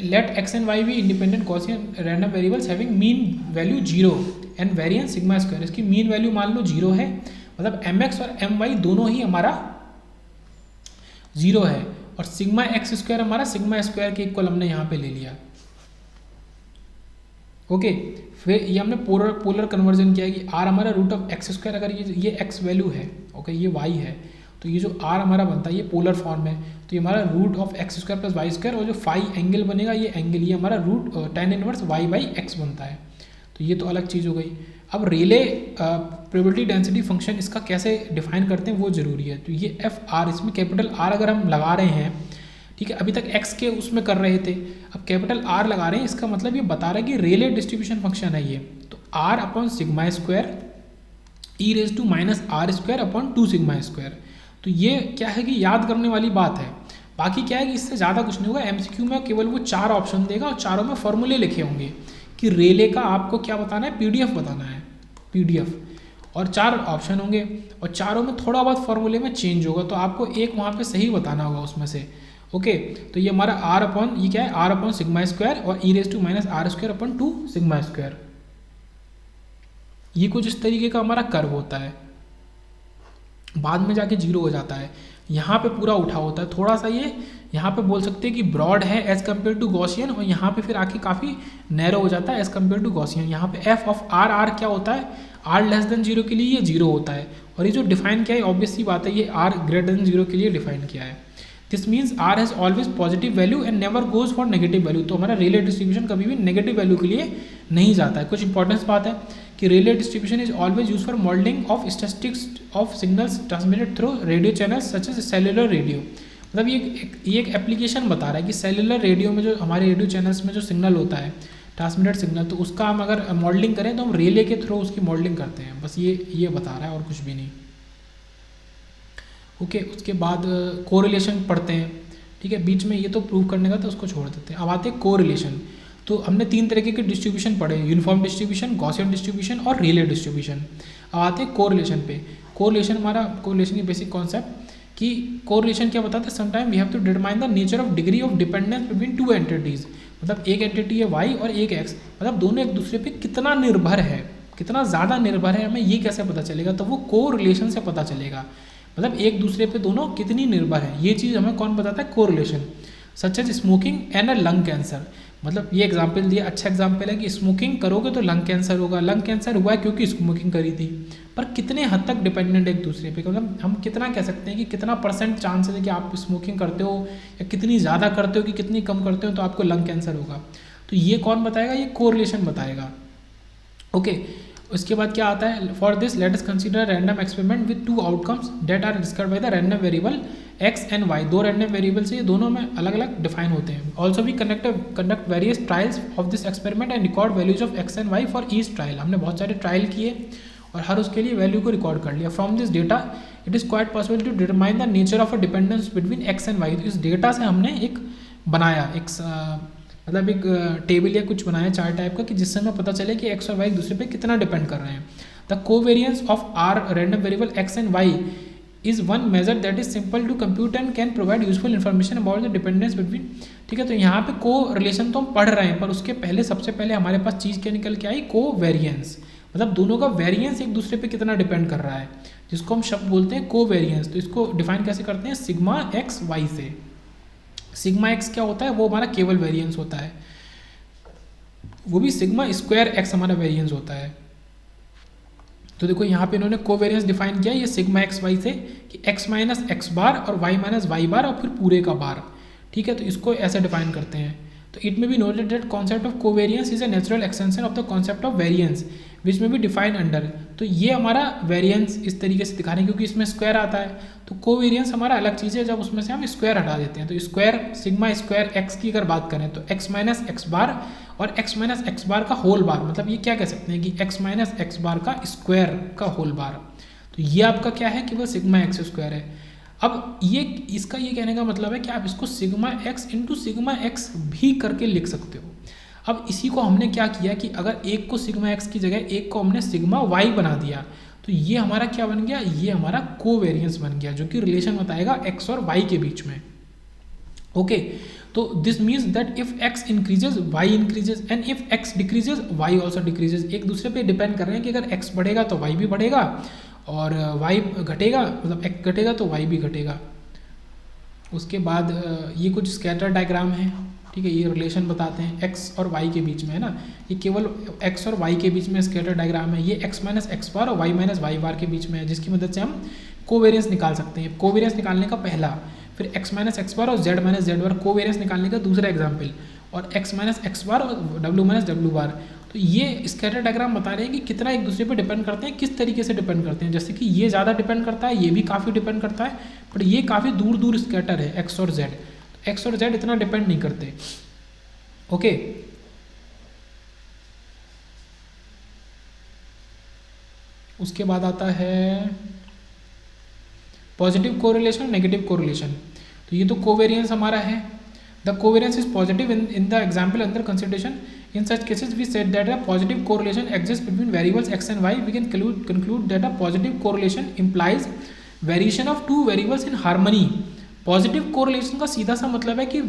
Let x and y be independent Gaussian random variables having mean value 0 and variance σ²। इसकी मीन वैल्यू मान लो 0 है, मतलब mx और my दोनों ही हमारा 0 है, और σx² हमारा σ² के इक्वल हमने यहाँ पे ले लिया। ओके, फिर ये हमने पोलर कन्वर्जन किया है कि r हमारा √x², अगर ये x वैल्यू है, ओके, ये y है, तो ये जो r हमारा बनता है ये पोलर फॉर्म है, तो ये हमारा √x² + y², और जो फाई एंगल बनेगा ये एंगल, ये हमारा tan 1y/x बनता है। तो तो ये तो अलग चीज़ हो गई। अब रेले प्रोबेबिलिटी डेंसिटी फंक्शन इसका कैसे डिफाइन करते हैं वो ज़रूरी है। तो ये एफ आर, इसमें कैपिटल आर अगर हम लगा रहे हैं, ठीक है, अभी तक एक्स के उसमें कर रहे थे, अब कैपिटल आर लगा रहे हैं, इसका मतलब ये बता रहा है कि रेले डिस्ट्रीब्यूशन फंक्शन है ये। तो r upon sigma square e raise to minus r square upon 2 sigma square. तो ये क्या है कि याद करने वाली बात है। बाकी क्या है कि इससे ज़्यादा कुछ नहीं होगा। एमसीक्यू में केवल वो 4 ऑप्शन देगा और चारों में फॉर्मूले लिखे होंगे कि रेले का आपको क्या बताना है, पीडीएफ बताना है, पीडीएफ, और 4 ऑप्शन होंगे और चारों में थोड़ा बहुत फॉर्मूले में चेंज होगा, तो आपको एक वहाँ पे सही बताना होगा उसमें से। ओके, तो ये हमारा आर अपॉन, ये क्या है, आर अपॉन सिग्मा स्क्वायर और e raise to minus r square upon 2 sigma square. ये कुछ इस तरीके का हमारा कर्व होता है, बाद में जाके 0 हो जाता है, यहाँ पे पूरा उठा होता है। थोड़ा सा ये यहाँ पे बोल सकते हैं कि ब्रॉड है एज कम्पेयर टू गॉसियन, और यहाँ पे फिर आके काफ़ी नैरो हो जाता है एज कम्पेयर टू गॉसियन। यहाँ पे एफ ऑफ आर, आर क्या होता है, आर लेस देन 0 के लिए ये 0 होता है, और ये जो डिफाइन किया है ऑब्वियस सी बात है, ये आर ग्रेटर देन 0 के लिए डिफाइन किया है। This means r has always positive value and never goes for negative value. तो हमारा रेले डिस्ट्रीब्यूशन कभी भी नेगेटिव वैल्यू के लिए नहीं जाता है। कुछ इंपॉर्टेंस बात है कि Rayleigh distribution is always use for modelling of statistics of signals transmitted through radio channels such as cellular radio. मतलब ये एक एप्लीकेशन बता रहा है कि सेलुलर रेडियो में जो हमारे रेडियो चैनल्स में जो सिग्नल होता है, ट्रांसमिटेड सिग्नल, तो उसका हम अगर मॉडलिंग करें तो हम रेले के थ्रू उसकी मॉडलिंग करते हैं। बस ये बता रहा है और कुछ भी नहीं। ओके, उसके बाद कोरिलेशन पढ़ते हैं, ठीक है, बीच में ये तो प्रूव करने का तो उसको छोड़ देते हैं। अब आते हैं कोरिलेशन। तो हमने 3 तरीके के डिस्ट्रीब्यूशन पढ़े, यूनिफॉर्म डिस्ट्रीब्यूशन, गॉसियन डिस्ट्रीब्यूशन और रेले डिस्ट्रीब्यूशन। अब आते हैं कोरिलेशन पे। कोरिलेशन हमारा, कोरिलेशन की बेसिक कॉन्सेप्ट कि कोरिलेशन क्या बताता है, sometime we have to determine the nature of degree of dependence between 2 entities. मतलब एक एंटिटी है वाई और एक एक्स, मतलब दोनों एक दूसरे पे कितना निर्भर है, कितना ज़्यादा निर्भर है, हमें ये कैसे पता चलेगा, तो वो कोरिलेशन से पता चलेगा। मतलब एक दूसरे पे दोनों कितनी निर्भर है, ये चीज़ हमें कौन बताता है, correlation. Such as smoking and a lung cancer. मतलब ये एग्जाम्पल दिया, अच्छा एग्जाम्पल है कि स्मोकिंग करोगे तो लंग कैंसर होगा। लंग कैंसर हुआ है क्योंकि स्मोकिंग करी थी, पर कितने हद तक डिपेंडेंट है एक दूसरे पे, मतलब हम कितना कह सकते हैं कि कितना परसेंट चांसेस है कि आप स्मोकिंग करते हो या कितनी ज़्यादा करते हो कि कितनी कम करते हो तो आपको लंग कैंसर होगा। तो ये कौन बताएगा, ये कोरिलेशन बताएगा। ओके, उसके बाद क्या आता है, for this let us consider random experiment with 2 outcomes that are described by the random variable x and y. 2 random variable से ये दोनों में अलग अलग डिफाइन होते हैं। Also we conduct various trials of this experiment and record values of x and y for each trial. हमने बहुत सारे ट्रायल किए और हर उसके लिए वैल्यू को रिकॉर्ड कर लिया। From this data it is quite possible to determine the nature of a dependence between x and y. तो इस डेटा से हमने एक बनाया, मतलब एक टेबल या कुछ बनाया चार्ट टाइप का, कि जिससे हमें पता चले कि एक्स और वाई एक दूसरे पे कितना डिपेंड कर रहे हैं। The covariance of our random variable x and y is one measure that is simple to compute and can provide useful information about the dependence between. ठीक है, तो यहाँ पे को रिलेशन तो हम पढ़ रहे हैं, पर उसके पहले सबसे पहले हमारे पास चीज़ क्या निकल के आई, को वेरियंस। मतलब दोनों का वेरियंस एक दूसरे पे कितना डिपेंड कर रहा है, जिसको हम शब्द बोलते हैं को वेरियंस। तो इसको डिफाइन कैसे करते हैं, सिग्मा एक्स वाई से। सिग्मा एक्स क्या होता है, वो हमारा केवल वेरियंस होता है, वो भी सिग्मा स्क्वायर एक्स हमारा वेरियंस होता है। तो देखो यहाँ पे इन्होंने कोवेरियंस डिफाइन किया, ये सिग्मा एक्स वाई से, कि एक्स माइनस एक्स बार और वाई माइनस वाई बार और फिर पूरे का बार। ठीक है, तो इसको ऐसे डिफाइन करते हैं। तो it may be noted that concept of covariance is a natural extension of the concept of variance which may be define under. तो ये हमारा वेरियंस इस तरीके से दिखा रहे हैं क्योंकि इसमें स्क्वायर आता है। तो कोवेरियंस हमारा अलग चीज़ है जब उसमें से हम स्क्वायर हटा देते हैं। तो स्क्वायर सिग्मा स्क्वायर एक्स की अगर बात करें तो एक्स माइनस एक्स बार और एक्स माइनस एक्स बार का होल बार, मतलब ये क्या कह सकते हैं कि एक्स माइनस एक्स बार का स्क्वायर का होल बार। तो ये आपका क्या है कि वो सिग्मा एक्स स्क्वायर है। अब ये इसका ये कहने का मतलब है कि आप इसको sigma x into sigma x भी करके लिख सकते हो। अब इसी को हमने क्या किया कि अगर एक को सिग्मा एक्स की जगह एक को हमने सिग्मा वाई बना दिया, तो ये हमारा क्या बन गया, ये हमारा कोवेरियंस बन गया, जो कि रिलेशन बताएगा एक्स और वाई के बीच में। ओके, तो this means that if x increases y increases and if x decreases y also decreases. एक दूसरे पे डिपेंड कर रहे हैं कि अगर एक्स बढ़ेगा तो वाई भी बढ़ेगा और वाई घटेगा, मतलब एक्स घटेगा तो वाई भी घटेगा। उसके बाद ये कुछ स्कैटर डायग्राम है, ठीक है, ये रिलेशन बताते हैं एक्स और वाई के बीच में, है ना। ये केवल एक्स और वाई के बीच में स्कैटर डायग्राम है। ये एक्स माइनस एक्स बार और वाई माइनस वाई बार के बीच में है, जिसकी मदद से हम कोवेरियंस निकाल सकते हैं। कोवेरियंस निकालने का पहला, फिर एक्स माइनस एक्स बार और जेड माइनस जेड बार कोवेरियंस निकालने का दूसरा एग्जाम्पल, और एक्स माइनस एक्स बार और डब्ल्यू माइनस डब्ल्यू बार। तो ये स्कैटर डायग्राम बता रहे हैं कि कितना एक दूसरे पे डिपेंड करते हैं, किस तरीके से डिपेंड करते हैं। जैसे कि ये ज़्यादा डिपेंड करता है, ये भी काफ़ी डिपेंड करता है, बट ये काफ़ी दूर दूर स्कैटर है एक्स और जेड। एक्स और जेड इतना डिपेंड नहीं करते। ओके, उसके बाद आता है पॉजिटिव कोरिलेशन, नेगेटिव कोरिलेशन। तो ये तो कोवेरियंस हमारा है। The covariance is positive in the example under consideration. In such cases, we said that a positive correlation exists between variables x and y. We can conclude that a positive correlation implies variation of two variables in harmony. Positive correlation का सीधा सा मतलब है कि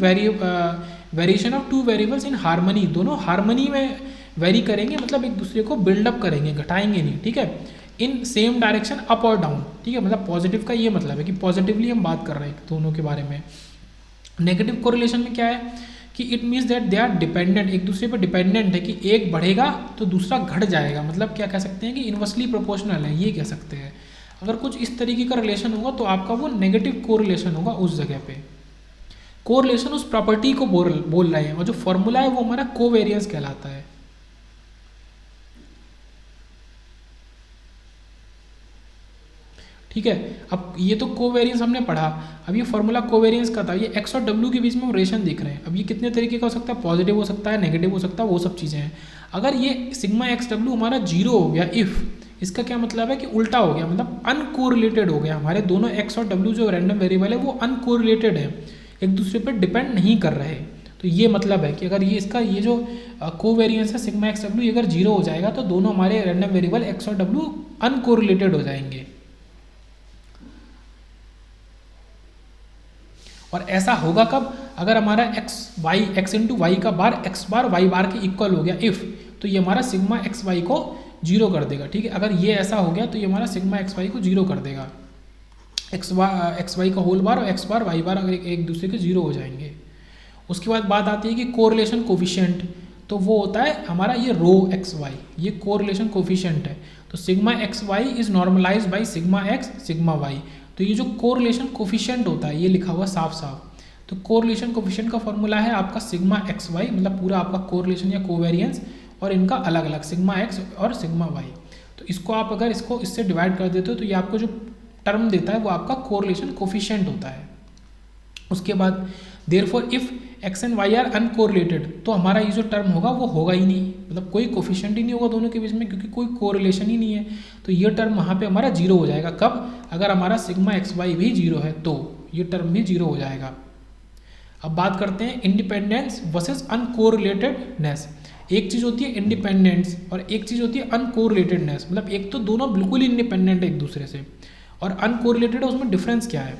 variation of two variables in harmony, दोनों harmony में very करेंगे, मतलब एक दूसरे को बिल्डअप करेंगे, घटाएंगे नहीं, ठीक है, इन सेम डायरेक्शन अप और डाउन, ठीक है। मतलब पॉजिटिव का ये मतलब है कि पॉजिटिवली हम बात कर रहे हैं दोनों के बारे में। नेगेटिव कोरिलेशन में क्या है कि it means that they are dependent, एक दूसरे पर डिपेंडेंट है, कि एक बढ़ेगा तो दूसरा घट जाएगा। मतलब क्या कह सकते हैं कि इन्वर्सली प्रोपोर्शनल है, ये कह सकते हैं। अगर कुछ इस तरीके का रिलेशन होगा तो आपका वो नेगेटिव कोरिलेशन होगा उस जगह पे। कोरिलेशन उस प्रॉपर्टी को बोल रहे हैं, और जो फॉर्मूला है वो हमारा कोवेरियंस कहलाता है। ठीक है, अब ये तो कोवेरियंस हमने पढ़ा। अब ये फॉर्मूला कोवेरियंस का था, ये एक्स और डब्ल्यू के बीच में हम रिलेशन देख रहे हैं। अब ये कितने तरीके का हो सकता है, पॉजिटिव हो सकता है, नेगेटिव हो सकता है, वो सब चीज़ें हैं। अगर ये सिग्मा एक्स डब्ल्यू हमारा जीरो हो गया, इफ़, इसका क्या मतलब है कि उल्टा हो गया, मतलब अनकोरिलेटेड हो गया। हमारे दोनों एक्स और डब्ल्यू जो रैंडम वेरिएबल है वो अनकोरिलेटेड है, एक दूसरे पर डिपेंड नहीं कर रहे। तो ये मतलब है कि अगर ये इसका ये जो कोवेरियंस है सिग्मा एक्स डब्ल्यू, अगर जीरो हो जाएगा तो दोनों हमारे रैंडम वेरिएबल एक्स और डब्ल्यू अनकोरिलेटेड हो जाएंगे। और ऐसा होगा कब, अगर हमारा एक्स इंटू वाई का बार एक्स बार वाई बार के इक्वल हो गया इफ़, तो ये हमारा सिग्मा एक्स वाई को जीरो कर देगा। ठीक है, अगर ये ऐसा हो गया तो ये हमारा सिग्मा एक्स वाई को जीरो कर देगा। एक्स वाई का होल बार और एक्स बार वाई बार अगर एक दूसरे के जीरो हो जाएंगे। उसके बाद बात आती है कि कोरिलेशन कोफिशिएंट, तो वो होता है हमारा ये रो एक्स वाई, ये कोरिलेशन कोफिशिएंट है। तो sigma x y is normalize by sigma x sigma y. तो ये जो कोरिलेशन कोफिशिएंट होता है, ये लिखा हुआ साफ साफ। तो कोरिलेशन कोफिशिएंट का फॉर्मूला है आपका सिग्मा एक्स वाई, मतलब पूरा आपका कोरिलेशन या कोवेरियंस, और इनका अलग अलग सिग्मा एक्स और सिग्मा वाई। तो इसको आप अगर इसको इससे डिवाइड कर देते हो तो ये आपको जो टर्म देता है वो आपका कोरिलेशन कोफिशिएंट होता है। उसके बाद therefore if x and y are uncorrelated, तो हमारा ये जो टर्म होगा वो होगा ही नहीं, मतलब कोई कोफिशिएंट ही नहीं होगा दोनों के बीच में, क्योंकि कोई कोरिलेशन ही नहीं है। तो ये टर्म वहाँ पे हमारा जीरो हो जाएगा। कब, अगर हमारा सिग्मा एक्स वाई भी जीरो है तो ये टर्म भी जीरो हो जाएगा। अब बात करते हैं इंडिपेंडेंस वर्सेस अनकोरिलेटेडनेस। एक चीज़ होती है इंडिपेंडेंस और एक चीज़ होती है अनकोरिलेटेडनेस। मतलब एक तो दोनों बिल्कुल इंडिपेंडेंट है एक दूसरे से, और अनकोरिलेटेड है, उसमें डिफरेंस क्या है।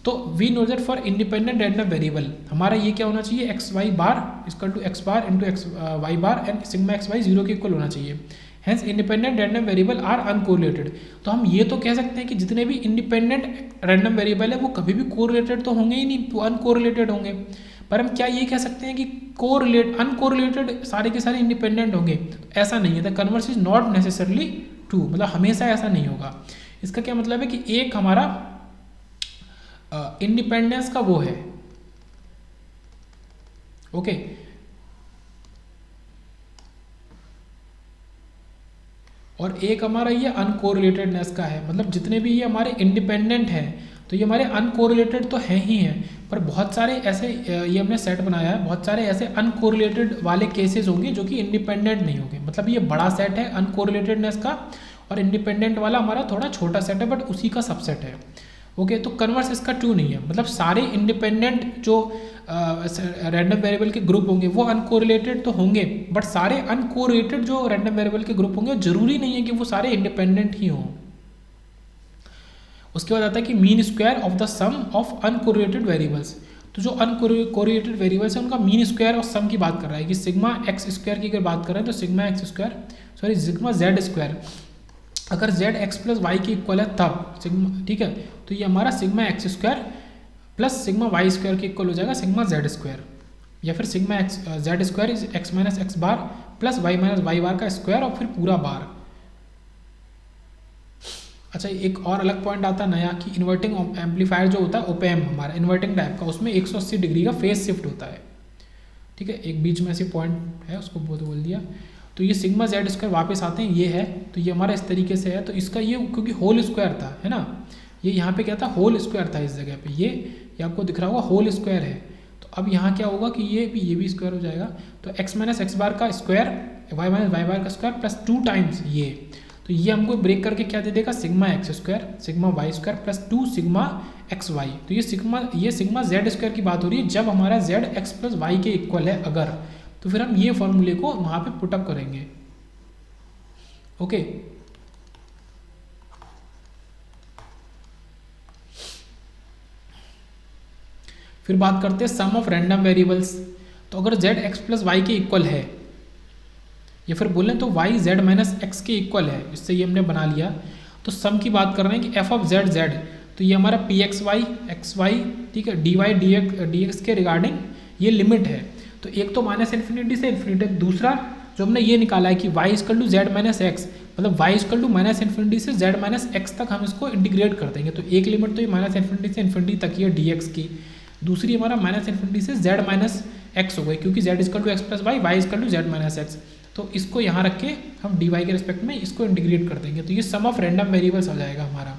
तो we know that for independent random variable हमारा ये क्या होना चाहिए, x y bar equal to x bar into x y bar and sigma x y zero के इक्वल होना चाहिए। Hence independent random variable are uncorrelated. तो हम ये तो कह सकते हैं कि जितने भी इंडिपेंडेंट रैंडम वेरिएबल है वो कभी भी कोरिलेटेड तो होंगे ही नहीं, तो अनकोरिलेटेड होंगे। पर हम क्या ये कह सकते हैं कि अनकोरिलेटेड सारे के सारे इंडिपेंडेंट होंगे? ऐसा नहीं है। The converse is not necessarily true, मतलब हमेशा ऐसा नहीं होगा। इसका क्या मतलब है कि एक हमारा इंडिपेंडेंस का वो है, ओके, और एक हमारा ये अनकोरिलेटेडनेस का है। मतलब जितने भी ये हमारे इंडिपेंडेंट हैं तो ये हमारे अनकोरिलेटेड तो हैं ही हैं, पर बहुत सारे ऐसे ये हमने सेट बनाया है, बहुत सारे ऐसे अनकोरिलेटेड वाले केसेस होंगे जो कि इंडिपेंडेंट नहीं होंगे। मतलब ये बड़ा सेट है अनकोरिलेटेडनेस का, और इंडिपेंडेंट वाला हमारा थोड़ा छोटा सेट है, बट उसी का सबसेट है। ओके, तो कन्वर्स इसका ट्रू नहीं है। मतलब सारे इंडिपेंडेंट जो रैंडम वेरिएबल के ग्रुप होंगे वो अनकोरिलेटेड तो होंगे, बट सारे अनकोरिलेटेड जो रैंडम वेरिएबल के ग्रुप होंगे जरूरी नहीं है कि वो सारे इंडिपेंडेंट ही हों। उसके बाद आता है कि mean square of the sum of uncorrelated variables. तो जो अनकोरिलेटेड वेरिएबल्स है उनका मीन स्क्वायर और सम की बात कर रहा है कि सिग्मा एक्स स्क्वायर की अगर बात करें तो सिग्मा जेड स्क्वायर, अगर z x प्लस वाई के इक्वल है तब सिग्मा, ठीक है, तो ये हमारा sigma x square plus sigma y square के इक्वल हो जाएगा सिग्मा जेड स्क्वायर, या फिर sigma x z square is x minus x bar plus y minus y bar का स्क्वायर और फिर पूरा बार। अच्छा, एक और अलग पॉइंट आता है नया कि इन्वर्टिंग एम्पलीफायर जो होता है ओपेम हमारा इन्वर्टिंग टाइप का, उसमें 180 डिग्री का फेज शिफ्ट होता है। ठीक है, एक बीच में ऐसी पॉइंट है उसको बोल दिया। तो ये सिग्मा जेड स्क्वायर वापस आते हैं, ये है, तो ये हमारा इस तरीके से है। तो इसका ये क्योंकि होल स्क्वायर था, है ना, ये यहाँ पे क्या था, होल स्क्वायर था इस जगह पे, ये आपको दिख रहा होगा होल स्क्वायर है। तो अब यहाँ क्या होगा कि ये भी स्क्वायर हो जाएगा, तो x माइनस एक्स बार का square y minus y bar का स्क्वायर प्लस 2 टाइम्स ये, तो ये हमको ब्रेक करके क्या दे देगा, sigma x square sigma y square plus 2 sigma x y. तो ये सिग्मा जेड स्क्वायर की बात हो रही है जब हमारा जेड एक्स प्लस वाई के इक्वल है अगर, तो फिर हम ये फॉर्मूले को वहाँ पे पुटअप करेंगे। ओके, फिर बात करते हैं सम ऑफ रैंडम वेरिएबल्स। तो अगर जेड एक्स प्लस वाई के इक्वल है, या फिर बोलें तो वाई जेड माइनस एक्स के इक्वल है, इससे ये हमने बना लिया। तो सम की बात कर रहे हैं कि एफ ऑफ जेड जेड, तो ये हमारा पी एक्स वाई, ठीक है, डी वाई डी एक्स के रिगार्डिंग ये लिमिट है। तो एक तो माइनस इन्फिनिटी से इन्फिनिटी, दूसरा जो हमने ये निकाला है कि y equal to z minus x, मतलब y equal to minus infinity से जेड माइनस एक्स तक हम इसको इंटीग्रेट कर देंगे। तो एक लिमिट तो ये माइनस इन्फिनिटी से इन्फिनिटी तक ही है डी एक्स की, दूसरी हमारा माइनस इन्फिनिटी से जेड माइनस एक्स हो गई, क्योंकि z equal to x plus y equal to z minus x. तो इसको यहाँ रख के हम डी वाई के रिस्पेक्ट में इसको इंटीग्रेट कर देंगे, तो ये सम ऑफ रैंडम वेरिएबल्स हो जाएगा हमारा।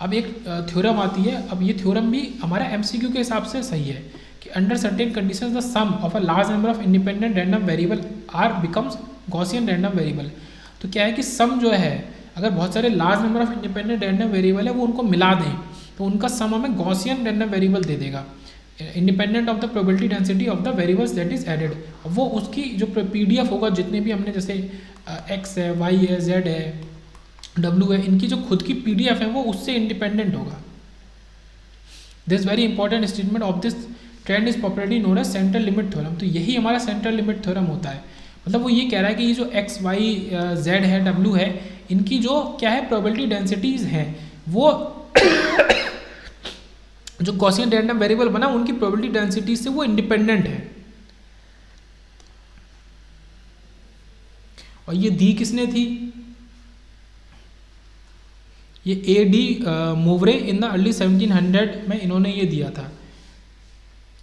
अब एक थ्योरम आती है, अब ये थ्योरम भी हमारा एमसीक्यू के हिसाब से सही है कि under certain conditions the sum of a large number of independent random variable are becomes Gaussian random variable. तो क्या है कि सम जो है, अगर बहुत सारे large number of independent random variable है वो उनको मिला दें तो उनका सम हमें गॉसियन रैंडम वेरिएबल दे देगा, independent of the probability density of the variables that is added. वो उसकी जो पीडीएफ होगा, जितने भी हमने जैसे एक्स है, वाई है, जेड है, डब्ल्यू है, इनकी जो खुद की पीडीएफ है वो उससे इंडिपेंडेंट होगा। This very important statement of this trend is popularly known as central limit theorem. तो यही हमारा सेंट्रल लिमिट थ्योरम होता है, मतलब वो ये कह रहा है कि ये जो एक्स वाई जेड है, डब्ल्यू है, इनकी जो क्या है प्रोबेबिलिटी डेंसिटीज हैं, वो जो गॉसियन रैंडम वेरिएबल बना उनकी प्रोबेबिलिटी डेंसिटी से वो इंडिपेंडेंट है। और ये दी किसने थी, ये A de Moivre in the early 1700 में इन्होंने ये दिया था।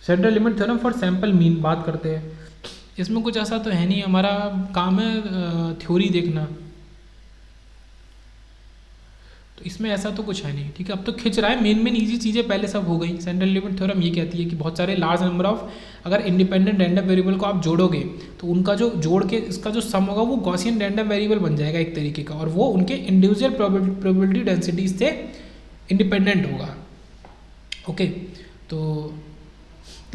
Central limit theorem for sample mean बात करते हैं, इसमें कुछ ऐसा तो है नहीं, हमारा काम है थ्योरी देखना, तो इसमें ऐसा तो कुछ है नहीं, ठीक है। अब तो खिंच रहा है, मेन इजी चीज़ें पहले सब हो गई। सेंट्रल लिमिट थ्योरम ये कहती है कि बहुत सारे लार्ज नंबर ऑफ अगर इंडिपेंडेंट रैंडम वेरिएबल को आप जोड़ोगे तो उनका जो जोड़ के इसका जो सम होगा वो गॉसियन रैंडम वेरिएबल बन जाएगा एक तरीके का, और वो उनके इंडिविजुअल प्रोबेबिलिटी डेंसिटीज से इंडिपेंडेंट होगा। ओके, तो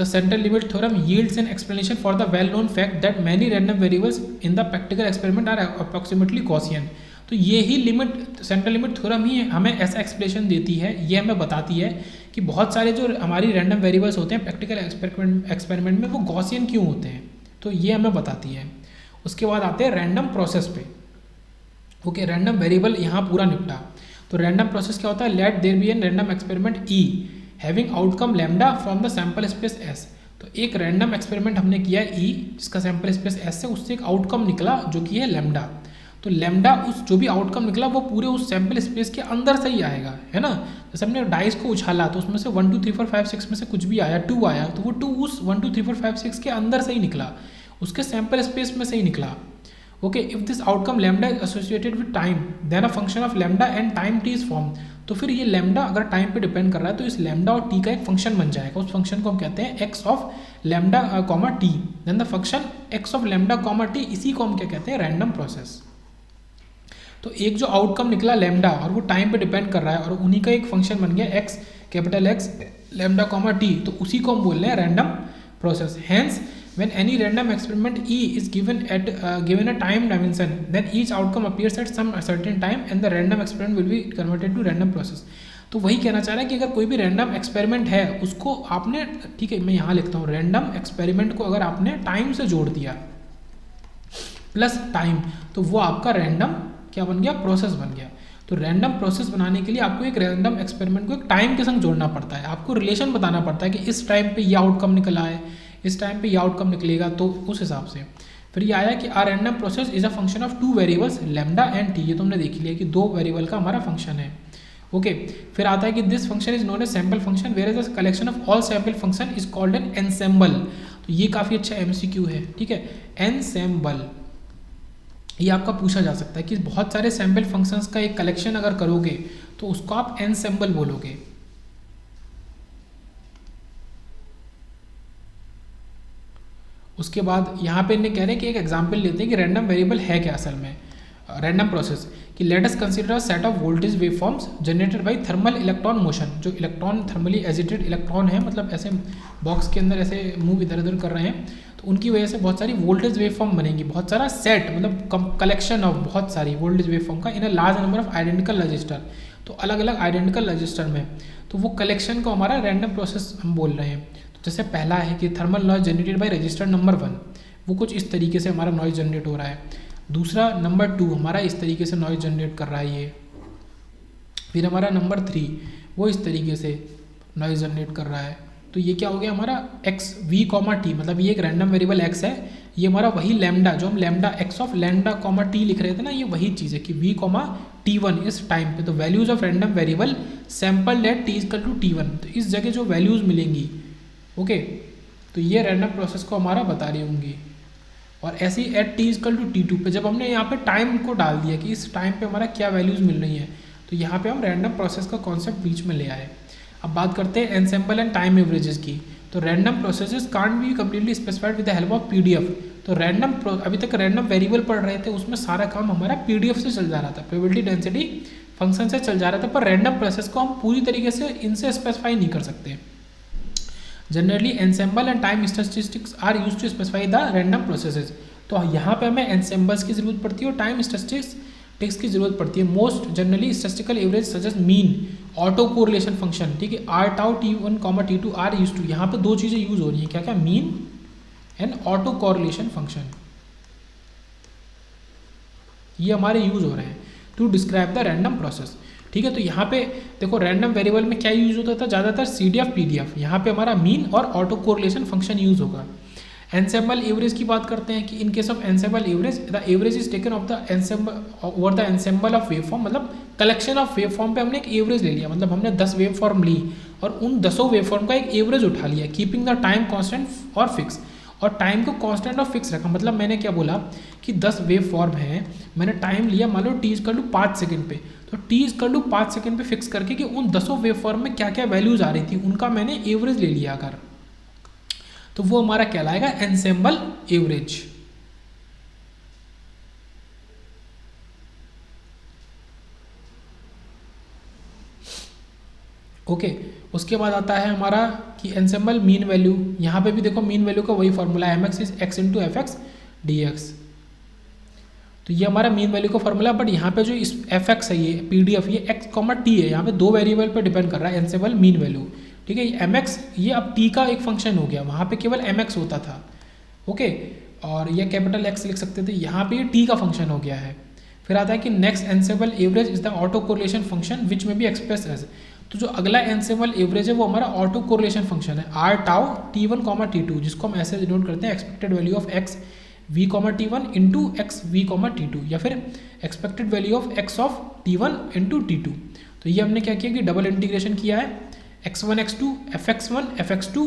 the central limit theorem yields an explanation for the well known fact that many random variables in the practical experiment are approximately Gaussian. तो ये ही लिमिट सेंट्रल लिमिट थ्योरम ही हमें ऐसा explanation देती है, ये हमें बताती है कि बहुत सारे जो हमारी रैंडम वेरिएबल्स होते हैं प्रैक्टिकल एक्सपेरिमेंट में वो गॉसियन क्यों होते हैं, तो ये हमें बताती है। उसके बाद आते हैं रैंडम प्रोसेस पे। ओके, रैंडम वेरिएबल यहाँ पूरा निपटा। तो रैंडम प्रोसेस क्या होता है, let there be an random experiment e having outcome lambda from the sample space s. तो एक रैंडम एक्सपेरिमेंट हमने किया है ई, जिसका सैम्पल स्पेस एस से, उससे एक आउटकम निकला जो कि है लैम्डा। तो लैम्डा उस जो भी आउटकम निकला वो पूरे उस सैम्पल स्पेस के अंदर से ही आएगा, है ना। जैसे हमने डाइस को उछाला तो उसमें से 1 2 3 4 5 6 में से कुछ भी आया, 2 आया, तो वो 2 उस 1 2 3 4 5 6 के अंदर से ही निकला, उसके सैम्पल स्पेस में से ही निकला। Okay, if this outcome lambda is associated with time then a function of lambda and time t is form. तो फिर ये लैम्डा अगर टाइम पे डिपेंड कर रहा है तो इस लैम्डा और टी का एक फंक्शन बन जाएगा, उस फंक्शन को हम कहते हैं x of lambda comma t, then the function x of lambda comma t, इसी को हम क्या कहते हैं, रैंडम प्रोसेस। तो एक जो आउटकम निकला लैम्डा और वो टाइम पे डिपेंड कर रहा है और उन्हीं का एक फंक्शन बन गया x, capital x lambda comma t, तो उसी को हम बोल रहे हैं random process. Hence when any random experiment E is given a time dimension, then each outcome appears at some certain time and the random experiment will be converted to random process। तो वही कहना चाह रहा है कि अगर कोई भी रैंडम एक्सपेरिमेंट है उसको आपने, ठीक है मैं यहाँ लिखता हूँ, रैंडम एक्सपेरिमेंट को अगर आपने टाइम से जोड़ दिया प्लस टाइम, तो वो आपका रैंडम क्या बन गया, प्रोसेस बन गया। तो रैंडम प्रोसेस बनाने के लिए आपको एक रैंडम एक्सपेरिमेंट को एक टाइम के संग जोड़ना पड़ता है, आपको रिलेशन बताना पड़ता है कि इस टाइम पे ये आउटकम निकला है, इस टाइम पे ये आउटकम निकलेगा, तो उस हिसाब से फिर ये आया कि our random process is a function of 2 variables lambda and t. ये तुमने देख लिया कि 2 वेरिएबल का हमारा फंक्शन है। ओके, फिर आता है कि this function is known as sample function whereas the collection of all sample function is called an ensemble. तो ये काफ़ी अच्छा MCQ है, ठीक है। एनसेम्बल, ये आपका पूछा जा सकता है कि बहुत सारे सैम्पल फंक्शंस का एक कलेक्शन अगर करोगे तो उसको आप एनसेम्बल बोलोगे। उसके बाद यहाँ पे इन्हें कह रहे हैं कि एक एग्जांपल लेते हैं कि रैंडम वेरिएबल है क्या असल में, रैंडम प्रोसेस, कि late us consider set of voltage waveforms generated by thermal electron motion. जो इलेक्ट्रॉन थर्मली एजिटेड इलेक्ट्रॉन है, मतलब ऐसे बॉक्स के अंदर ऐसे मूव इधर उधर कर रहे हैं, तो उनकी वजह से बहुत सारी वोल्टेज वेवफॉर्म बनेंगी, बहुत सारा सेट मतलब कलेक्शन ऑफ बहुत सारी वोल्टेज वेवफॉर्म का in a large number of identical resistor, तो अलग अलग आइडेंटिकल रजिस्टर में, तो वो कलेक्शन को हमारा रैंडम प्रोसेस हम बोल रहे हैं। तो जैसे पहला है कि thermal noise generated by register number 1, वो कुछ इस तरीके से हमारा नॉइज जनरेट हो रहा है। दूसरा नंबर 2 हमारा इस तरीके से नॉइज जनरेट कर रहा है ये। फिर हमारा नंबर 3 वो इस तरीके से नॉइज जनरेट कर रहा है। तो ये क्या हो गया हमारा x v कॉमा टी, मतलब ये एक रैंडम वेरिएबल x है, ये हमारा वही लैम्डा जो हम lambda x of lambda comma T लिख रहे थे ना, ये वही चीज़ है कि v कॉमा t1 इस टाइम पे। तो values of random variable sample at t equal to t1, तो इस जगह जो वैल्यूज मिलेंगी, ओके, तो ये रैंडम प्रोसेस को हमारा बता रही होंगी। और ऐसे ही at t equal to t2 पे जब हमने यहाँ पे टाइम को डाल दिया कि इस टाइम पे हमारा क्या वैल्यूज मिल रही है, तो यहाँ पे हम रैंडम प्रोसेस का कॉन्सेप्ट बीच में ले आए। अब बात करते हैं एनसेम्बल एंड टाइम एवरेजेस की। तो random processes can't be completely specified with the help of PDF। तो रैंडम अभी तक रैंडम वेरिएबल पढ़ रहे थे, उसमें सारा काम हमारा PDF से चल जा रहा था, प्रोबेबिलिटी डेंसिटी फंक्शन से चल जा रहा था, पर रैंडम प्रोसेस को हम पूरी तरीके से इनसे स्पेसिफाई नहीं कर सकते। Generally ensemble and time statistics are used to specify the random processes. तो यहाँ पे हमें एनसेम्बल्स की जरूरत पड़ती है और टाइम स्टैटिस्टिक्स की जरूरत पड़ती है। Most generally statistical average such as mean, auto correlation function, ठीक है, r tau t1 t2 are use to. यहाँ पे दो चीज़ें यूज हो रही हैं, क्या क्या, mean and auto correlation function, ये हमारे यूज हो रहे हैं to describe the random process, ठीक है। तो यहाँ पे देखो रैंडम वेरिएबल में क्या यूज होता था ज़्यादातर, CDF PDF, यहाँ पे हमारा मीन और ऑटो कोरिलेशन फंक्शन यूज होगा। एनसेम्बल एवरेज की बात करते हैं कि in case of ensemble average the average is taken of the ensemble over the ensemble of waveform, मतलब कलेक्शन ऑफ वेवफॉर्म पे हमने एक एवरेज ले लिया, मतलब हमने 10 वेवफॉर्म ली और उन 10 वेवफॉर्म का एक एवरेज उठा लिया, कीपिंग द टाइम कांस्टेंट और फिक्स, और टाइम को कांस्टेंट और फिक्स रखा। मतलब मैंने क्या बोला कि 10 वेवफॉर्म है, मैंने टाइम लिया मान लो t इक्वल टू 5 सेकंड पे, तो t इक्वल टू 5 सेकंड पे फिक्स करके कि उन 10 वेवफॉर्म में क्या क्या वैल्यूज आ रही थी उनका मैंने एवरेज ले लिया अगर, तो वो हमारा कहलाएगा एनसेम्बल एवरेज। ओके, उसके बाद आता है हमारा कि एनसेम्बल मीन वैल्यू। यहाँ पे भी देखो मीन वैल्यू का वही formula mx is x into f x D x, तो ये हमारा मीन वैल्यू का फॉर्मूला। बट यहाँ पे जो इस एफ एक्स है, ये PDF, ये x कॉमा टी है, यहाँ पे दो वेरिएबल पे डिपेंड कर रहा है एनसेम्बल मीन वैल्यू, ठीक है। ये mx ये अब t का एक फंक्शन हो गया, वहाँ पे केवल mx होता था, ओके, और ये कैपिटल X लिख सकते थे, यहाँ पे ये t का फंक्शन हो गया है। फिर आता है कि next ensemble average is the auto correlation function which may be express as, तो जो अगला एनसेम्बल एवरेज है वो हमारा ऑटो कोरिलेशन फंक्शन है, आर टाउ t1 t2, जिसको हम ऐसे डिनोट करते हैं expected value of x v t1 into x v t2, या फिर expected value of x of t1 into t2। तो ये हमने क्या किया कि डबल इंटीग्रेशन किया है, x1 x2 fx1 fx2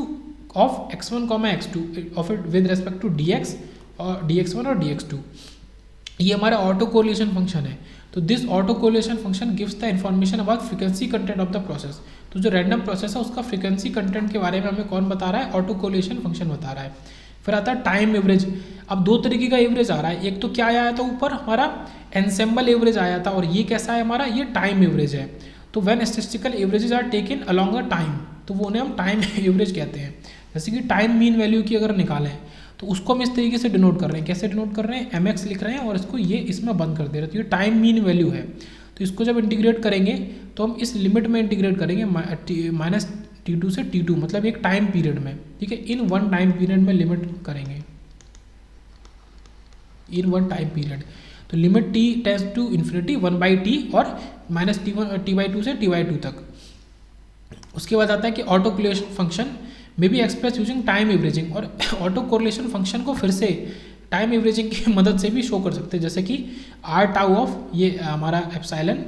of x1 x2 of it with respect to dx और dx1 और dx2, ये हमारा ऑटो कोरिलेशन फंक्शन है। तो this auto correlation function gives the information about frequency content of the process. तो जो random process है उसका फ्रीक्वेंसी कंटेंट के बारे में हमें कौन बता रहा है, ऑटो कोरिलेशन फंक्शन बता रहा है। फिर आता है टाइम एवरेज। अब दो तरीके का एवरेज आ रहा है, एक तो क्या आया था ऊपर हमारा एनसेम्बल एवरेज आया था, और ये कैसा है हमारा, ये टाइम एवरेज है। तो when statistical averages are taken along a time, तो वो उन्हें हम टाइम एवरेज कहते हैं। जैसे कि टाइम मीन वैल्यू की अगर निकालें तो उसको हम इस तरीके से डिनोट कर रहे हैं, कैसे डिनोट कर रहे हैं, mx लिख रहे हैं और इसको ये इसमें बंद कर दे रहे हैं, तो ये टाइम मीन वैल्यू है। तो इसको जब इंटीग्रेट करेंगे तो हम इस लिमिट में इंटीग्रेट करेंगे माइनस t2 से t2, मतलब एक टाइम पीरियड में, ठीक है, इन वन टाइम पीरियड में लिमिट करेंगे, इन वन टाइम पीरियड। तो limit t tends to infinity 1/t और माइनस t/2 से t/2 तक। उसके बाद आता है कि auto correlation function may be express using time averaging, और ऑटो कोरिलेशन फंक्शन को फिर से टाइम एवरेजिंग की मदद से भी शो कर सकते हैं, जैसे कि आर टाउ ऑफ ये हमारा एप्सिलॉन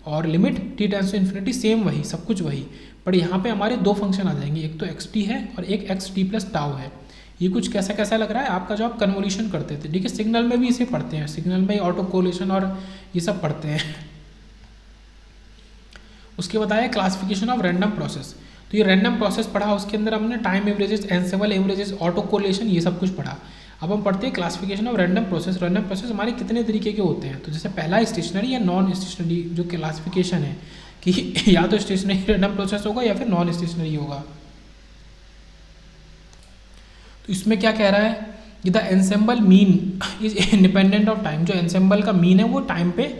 और limit t tends to infinity, same वही सब कुछ वही, पर यहाँ पे हमारे दो फंक्शन आ जाएंगे, एक तो xt है और एक xt प्लस टाउ है। ये कुछ कैसा कैसा लग रहा है आपका जो आप कन्वोल्यूशन करते थे, ठीक है। सिग्नल में भी इसे पढ़ते हैं, सिग्नल में ऑटो कोरिलेशन और ये सब पढ़ते हैं। उसके बताया क्लासिफिकेशन ऑफ रैंडम प्रोसेस, तो ये रैंडम प्रोसेस पढ़ा, उसके अंदर हमने time averages, ensemble averages, auto correlation, ये सब कुछ पढ़ा। अब हम पढ़ते हैं classification of random process. Random process हमारे कितने तरीके के होते हैं, तो जैसे पहला स्टेशनरी या नॉन स्टेशनरी जो क्लासिफिकेशन है कि या तो स्टेशनरी रैंडम प्रोसेस होगा या फिर नॉन स्टेशनरी होगा। तो इसमें क्या कह रहा है कि the ensemble mean is independent of time, जो एनसेम्बल का मीन है वो टाइम पे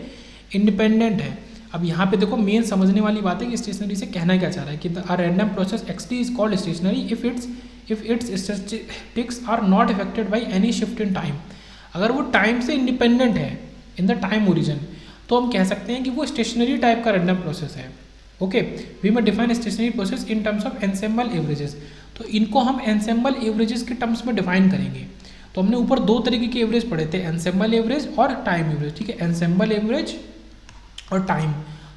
इंडिपेंडेंट है। अब यहाँ पे देखो मेन समझने वाली बात है कि स्टेशनरी से कहना क्या चाह रहा है कि the random process xt is called stationary if its statistics are not affected by any shift in time. अगर वो टाइम से इंडिपेंडेंट है इन द टाइम ओरिजिन तो हम कह सकते हैं कि वो स्टेशनरी टाइप का रैंडम प्रोसेस है। Okay, we may define stationary process in terms of ensemble averages, तो इनको हम एनसेम्बल एवरेजेस के टर्म्स में डिफाइन करेंगे। तो हमने ऊपर दो तरीके के एवरेज पढ़े थे, एनसेम्बल एवरेज और टाइम एवरेज, ठीक है, एनसेम्बल एवरेज और टाइम।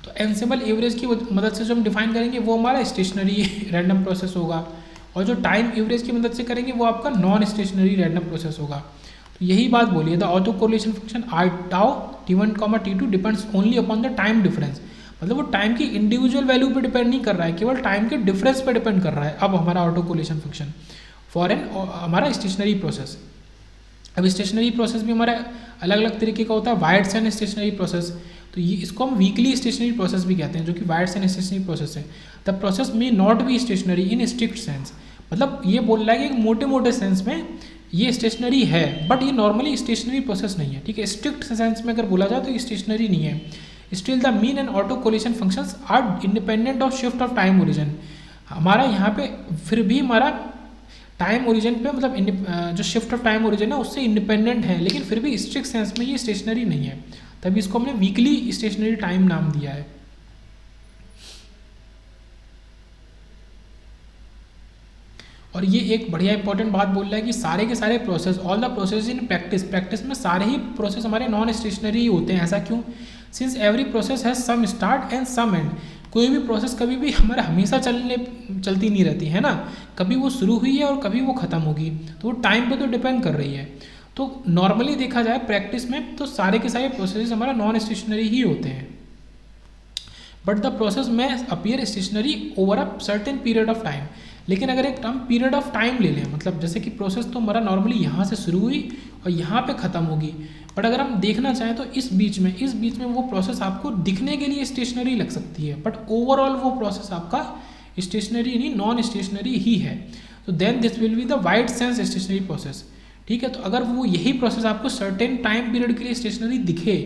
तो एनसेम्बल एवरेज की मदद से जो हम डिफाइन करेंगे वो हमारा स्टेशनरी रैंडम प्रोसेस होगा, और जो टाइम एवरेज की मदद से करेंगे वो आपका नॉन स्टेशनरी रैंडम प्रोसेस होगा। तो यही बात बोलिए, the auto correlation function r tau t1, t2 depends only upon the time difference, मतलब वो टाइम की इंडिविजुअल वैल्यू पे डिपेंड नहीं कर रहा है, केवल टाइम के डिफरेंस पे डिपेंड कर रहा है। अब हमारा auto correlation function for an हमारा स्टेशनरी प्रोसेस। अब स्टेशनरी प्रोसेस भी हमारा अलग अलग तरीके का होता है, वायर्ड सेन स्टेशनरी प्रोसेस, तो ये इसको हम वीकली स्टेशनरी प्रोसेस भी कहते हैं, जो कि वायर्ड सेन स्टेशनरी प्रोसेस है। The process may not be stationary in strict sense, मतलब ये बोल रहा है कि मोटे मोटे सेंस में ये स्टेशनरी है, बट ये नॉर्मली स्टेशनरी प्रोसेस नहीं है, ठीक है। स्ट्रिक्ट सेंस में अगर बोला जाए तो ये स्टेशनरी नहीं है। Still the mean and auto correlation functions are independent of shift of time origin. हमारा यहाँ पे फिर भी हमारा टाइम ओरिजिन पे मतलब जो शिफ्ट ऑफ टाइम ओरिजिन है उससे इंडिपेंडेंट है, लेकिन फिर भी स्ट्रिक्ट सेंस में ये स्टेशनरी नहीं है, तभी इसको हमने वीकली स्टेशनरी टाइम नाम दिया है। और ये एक बढ़िया इंपॉर्टेंट बात बोल रहा है कि सारे के सारे process, all the process in practice में सारे ही प्रोसेस हमारे नॉन स्टेशनरी ही होते हैं। ऐसा क्यों? Since every process has some start and some end, कोई भी प्रोसेस कभी भी हमारा हमेशा चलती नहीं रहती है ना, कभी वो शुरू हुई है और कभी वो ख़त्म होगी, तो वो टाइम पे तो डिपेंड कर रही है। तो नॉर्मली देखा जाए प्रैक्टिस में तो सारे के सारे प्रोसेस हमारा नॉन स्टेशनरी ही होते हैं, but the process may appear stationary over a certain period of time. लेकिन अगर एक टर्म पीरियड ऑफ टाइम ले लें, मतलब जैसे कि प्रोसेस तो हमारा नॉर्मली यहाँ से शुरू हुई और यहाँ पे ख़त्म होगी, बट अगर हम देखना चाहें तो इस बीच में वो प्रोसेस आपको दिखने के लिए स्टेशनरी लग सकती है, बट ओवरऑल वो प्रोसेस आपका स्टेशनरी नहीं नॉन स्टेशनरी ही है। तो then this will be the wide sense stationary process, ठीक है। तो अगर वो यही प्रोसेस आपको सर्टेन टाइम पीरियड के लिए स्टेशनरी दिखे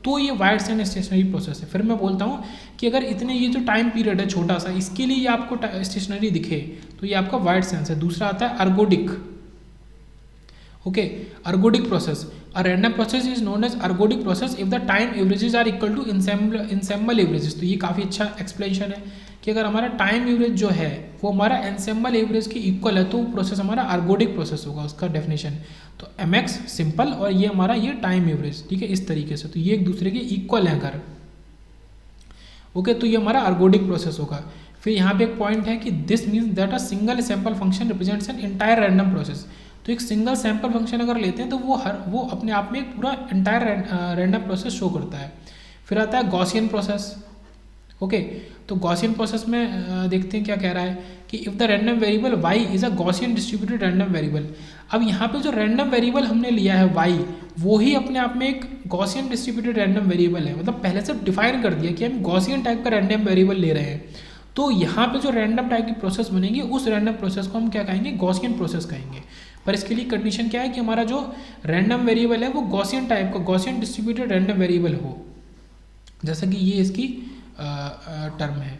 तो ये वाइड सेंस स्टेशनरी प्रोसेस है। फिर मैं बोलता हूँ कि अगर इतने ये जो टाइम पीरियड है छोटा सा, इसके लिए ये आपको स्टेशनरी दिखे तो ये आपका वाइड सेंस है। दूसरा आता है ergodic, okay, ergodic process. A random process is known as ergodic process if the time averages are equal to ensemble averages. तो ये काफ़ी अच्छा एक्सप्लेनेशन है कि अगर हमारा टाइम एवरेज जो है वो हमारा एनसेम्बल एवरेज के इक्वल है तो वो प्रोसेस हमारा अर्गोडिक प्रोसेस होगा, उसका डेफिनेशन। तो mx सिंपल और ये हमारा ये टाइम एवरेज, ठीक है, इस तरीके से, तो ये एक दूसरे के इक्वल है अगर, ओके, तो ये हमारा अर्गोडिक प्रोसेस होगा। फिर यहाँ पे एक पॉइंट है कि this means that a single sample function represents an entire random process. तो एक सिंगल सैंपल फंक्शन अगर लेते हैं तो वो अपने आप में एक पूरा इंटायर रैंडम प्रोसेस शो करता है। फिर आता है गॉसियन प्रोसेस, ओके। तो गॉसियन प्रोसेस में देखते हैं क्या कह रहा है कि if the random variable y is a Gaussian distributed random variable. अब यहाँ पे जो रैंडम वेरिएबल हमने लिया है y, वो ही अपने आप में एक गॉसियन डिस्ट्रीब्यूटेड रैंडम वेरिएबल है, मतलब पहले से डिफाइन कर दिया कि हम गॉसियन टाइप का रैंडम वेरिएबल ले रहे हैं। तो यहाँ पे जो रैंडम टाइप की प्रोसेस बनेगी उस रैंडम प्रोसेस को हम क्या कहेंगे? गॉसियन प्रोसेस कहेंगे। पर इसके लिए कंडीशन क्या है कि हमारा जो रैंडम वेरिएबल है वो गॉसियन टाइप का, गॉसियन डिस्ट्रीब्यूटेड रैंडम वेरिएबल हो, जैसा कि ये इसकी टर्म है।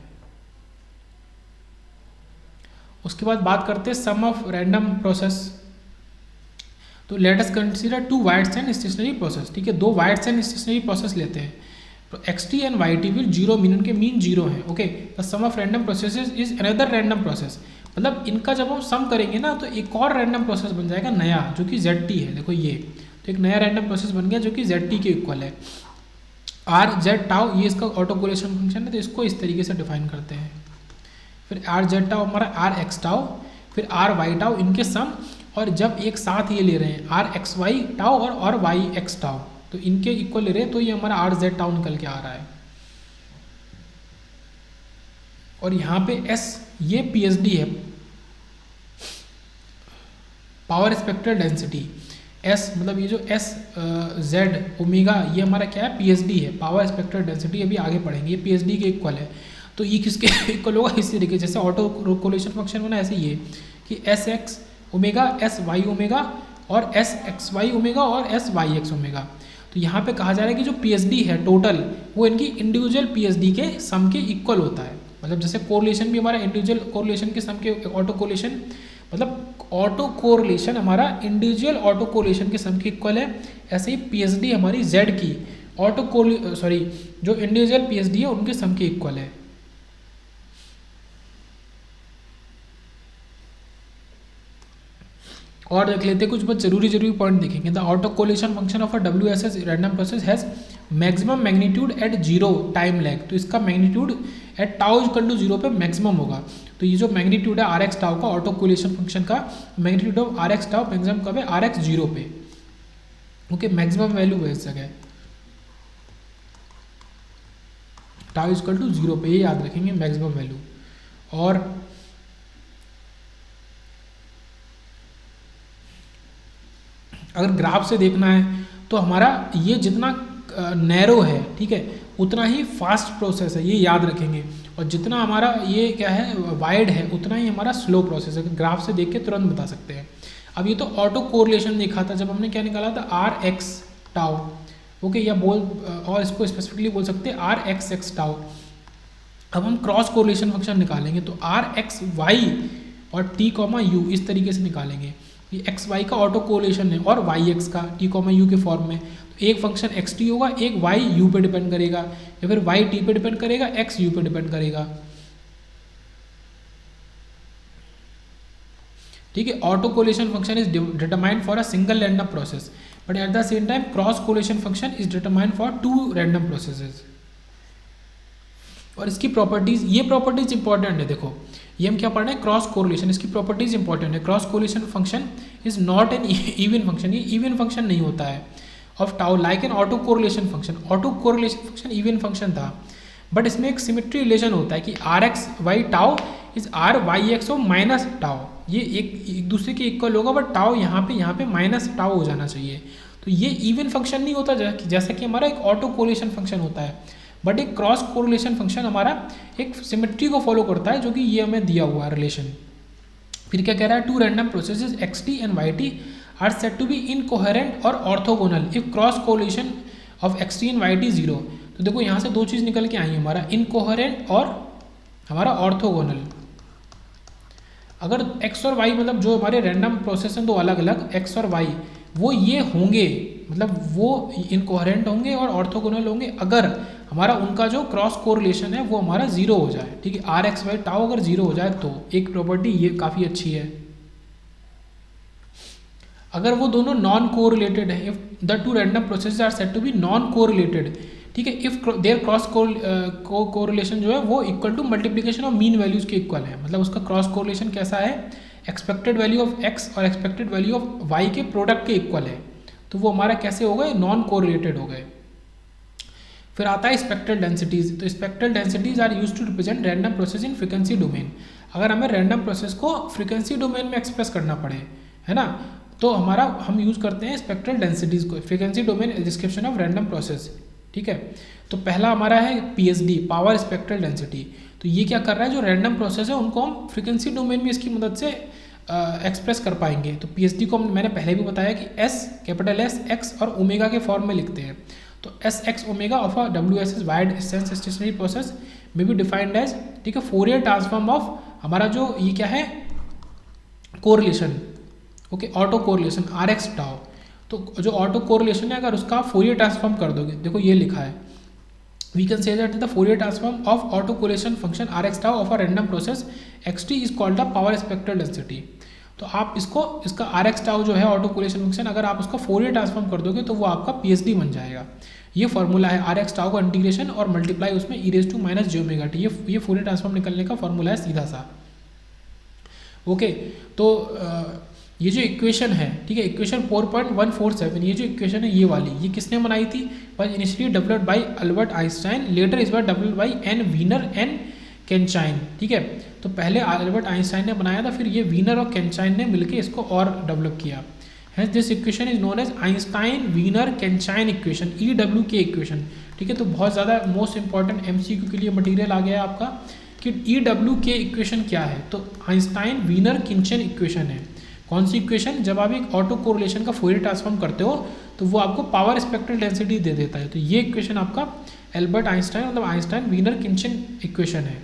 उसके बाद बात करते हैं सम ऑफ रैंडम प्रोसेस। तो let us consider two wide sense stationary process, ठीक है, दो वाइड सेन स्टेशनरी प्रोसेस लेते हैं। तो xt and yt will zero mean, उनके मीन जीरो है, okay. The sum of random processes is another random process, मतलब इनका जब हम सम करेंगे ना तो एक और रैंडम प्रोसेस बन जाएगा नया, जो कि zt है। देखो ये तो एक नया रैंडम प्रोसेस बन गया जो कि zt के इक्वल है। आर जेड टाउ ये इसका ऑटो कोरिलेशन फंक्शन है, तो इसको इस तरीके से डिफाइन करते हैं। फिर आर जेड टाउ हमारा आर एक्स टाउ, फिर आर वाई टाउ, इनके सम और जब एक साथ ये ले रहे हैं आर एक्स वाई टाउ और वाई एक्स टाउ, तो इनके इक्वल ले रहे हैं, तो ये हमारा आर जेड टाउ निकल के आ रहा है। और यहाँ पे एस ये पीएसडी है, पावर स्पेक्ट्रल डेंसिटी। एस मतलब ये जो एस जेड ओमेगा ये हमारा क्या है, पीएसडी है, पावर स्पेक्ट्रल डेंसिटी। अभी आगे पढ़ेंगे, ये पीएसडी के इक्वल है। तो ये किसके इक्वल होगा, इस तरीके जैसे ऑटो कोरिलेशन फंक्शन बना ऐसे ये कि s x omega s y omega और एस एक्स वाई ओमेगा और एस वाई एक्स ओमेगा। तो यहाँ पे कहा जा रहा है कि जो पीएसडी है टोटल वो इनकी इंडिविजुअल पीएसडी के सम के इक्वल होता है। मतलब जैसे कोरिलेशन भी हमारा इंडिविजुअल कोरिलेशन के सम के, ऑटो कोरिलेशन मतलब ऑटो कोरिलेशन हमारा इंडिविजुअल ऑटो कोरिलेशन के सम के इक्वल है, ऐसे ही पीएसडी हमारी जेड की जो इंडिविजुअल पीएसडी है उनके सम के इक्वल है। और देख लेते कुछ बहुत जरूरी पॉइंट देखेंगे। The auto correlation function of a WSS random process has maximum magnitude at zero time lag. तो इसका magnitude at tau equal to zero पे मैक्सिमम होगा। तो ये जो मैग्नीट्यूड है आर एक्स टाउ का, ऑटो कोरिलेशन फंक्शन का magnitude of r x tau maximum कब है, आर एक्स जीरो पे। ओके, मैक्सिमम वैल्यू है इस जगह टाउ इक्वल टू जीरो पे, ये याद रखेंगे मैक्सिमम वैल्यू। और अगर ग्राफ से देखना है तो हमारा ये जितना नैरो है, ठीक है, उतना ही फास्ट प्रोसेस है, ये याद रखेंगे। और जितना हमारा ये क्या है वाइड है उतना ही हमारा स्लो प्रोसेस है। ग्राफ से देख के तुरंत बता सकते हैं। अब ये तो ऑटो कोरिलेशन देखा था जब हमने क्या निकाला था, आर एक्स टाउ। ओके, या और इसको स्पेसिफिकली बोल सकते हैं आर एक्स एक्स टाउ। अब हम क्रॉस कोरिलेशन फंक्शन निकालेंगे तो आर एक्स वाई और टी कॉमा यू इस तरीके से निकालेंगे। ये एक्स वाई का ऑटो कोरिलेशन है और वाई एक्स का टी कॉमा यू के फॉर्म में। तो एक फंक्शन एक्स टी होगा, एक वाई यू पे डिपेंड करेगा, या फिर वाई टी पे डिपेंड करेगा, एक्स यू पे डिपेंड करेगा। ठीक है, auto correlation function is determined for a single random process, but at the same time cross correlation function is determined for two random processes. और इसकी प्रॉपर्टीज, ये properties important है। देखो ये हम क्या पढ़ रहे हैं, क्रॉस कोरिलेशन, इसकी प्रॉपर्टीज इंपॉर्टेंट है। Cross correlation function is not an even function, ये इवन फंक्शन नहीं होता है of tau like an auto correlation function. Auto correlation function even function था, बट इसमें एक सिमेट्री रिलेशन होता है कि R X Y tau is R Y X of minus tau. ये एक दूसरे के इक्वल होगा, बट टाउ यहाँ पे माइनस टाउ हो जाना चाहिए। तो ये इवन फंक्शन नहीं होता जैसा कि हमारा एक ऑटो कोरिलेशन फंक्शन होता है, बट एक क्रॉस कोरिलेशन फंक्शन हमारा एक सिमेट्री को फॉलो करता है, जो कि ये हमें दिया हुआ है रिलेशन। फिर क्या कह रहा है, two random processes x t and y t are set to be incoherent और orthogonal if cross correlation of x t and y t zero. तो देखो यहाँ से दो चीज़ निकल के आई, हमारा इनकोहेरेंट और हमारा ऑर्थोगोनल। अगर एक्स और वाई मतलब जो हमारे रैंडम प्रोसेस हैं दो अलग अलग एक्स और वाई, वो ये होंगे, मतलब वो इनकोहेरेंट होंगे और ऑर्थोगोनल होंगे अगर हमारा उनका जो क्रॉस कोरिलेशन है वो हमारा जीरो हो जाए। ठीक है, आर एक्स वाई टाउ अगर जीरो हो जाए तो एक प्रॉपर्टी ये काफ़ी अच्छी है। अगर वो दोनों नॉन कोरिलेटेड है, if the two random processes are set to be non correlated, ठीक है, इफ देयर क्रॉस कोरिलेशन जो है वो equal to multiplication of mean values के इक्वल है। मतलब उसका क्रॉस कोरिलेशन कैसा है, एक्सपेक्टेड वैल्यू ऑफ एक्स और एक्सपेक्टेड वैल्यू ऑफ वाई के प्रोडक्ट के इक्वल है, तो वो हमारा कैसे हो गए, नॉन कोरिलेटेड हो गए। फिर आता है स्पेक्ट्रल डेंसिटीज। तो spectral densities are used to represent random process in frequency domain. अगर हमें रैंडम प्रोसेस को फ्रीक्वेंसी डोमेन में एक्सप्रेस करना पड़े, है ना, तो हम यूज़ करते हैं स्पेक्ट्रल डेंसिटीज को, frequency domain description of random process. ठीक है, तो पहला हमारा है पीएसडी, पावर स्पेक्ट्रल डेंसिटी। तो ये क्या कर रहा है, जो रैंडम प्रोसेस है उनको हम फ्रीक्वेंसी डोमेन में इसकी मदद से एक्सप्रेस कर पाएंगे। तो पीएसडी को मैंने पहले भी बताया कि एस, कैपिटल एस, एक्स और ओमेगा के फॉर्म में लिखते हैं। तो S x omega of a WSS wide sense stationary process में भी डिफाइंड एज, ठीक है, फोरियर ट्रांसफॉर्म ऑफ हमारा जो ये क्या है correlation, okay, auto correlation R x tau. तो जो ऑटो कोरिलेशन है अगर उसका फोरियर ट्रांसफॉर्म कर दोगे, देखो ये लिखा है, we can say that the Fourier transform of auto correlation function R x tau of a random process X T is called the power spectral density. तो आप इसका आर एक्स टाउ जो है ऑटो कोरिलेशन फंक्शन, अगर आप उसका Fourier transform कर दोगे तो वो आपका पीएसडी बन जाएगा। ये फॉर्मूला है आर एक्स टाउ का इंटीग्रेशन और मल्टीप्लाई उसमें e raise to minus j omega t, ये फोरियर ट्रांसफॉर्म निकलने का फॉर्मूला है सीधा सा। ओके, तो ये जो इक्वेशन है, ठीक है, इक्वेशन 4.147, ये जो इक्वेशन है ये वाली, ये किसने बनाई थी? Was initially developed by Albert Einstein, later is was developed by N Wiener and Khinchin, ठीक है। तो पहले अल्बर्ट आइंस्टाइन ने बनाया था, फिर ये वीनर और केनचाइन ने मिलकर इसको और डेवलप किया। Hence this equation is known as Einstein Wiener Khinchin equation, EW equation, ठीक है। तो बहुत ज़्यादा मोस्ट इंपॉर्टेंट MCQ के लिए मटीरियल आ गया है आपका कि EW इक्वेशन क्या है। तो आइंस्टाइन वीनर केनचाइन इक्वेशन है। कौन सी इक्वेशन? जब आप एक ऑटो कोरिलेशन का फोरियर ट्रांसफॉर्म करते हो तो वो आपको पावर स्पेक्ट्रल डेंसिटी दे देता है। तो ये इक्वेशन आपका एल्बर्ट आइंस्टाइन मतलब आइंस्टाइन वीनर केनचाइन इक्वेशन है।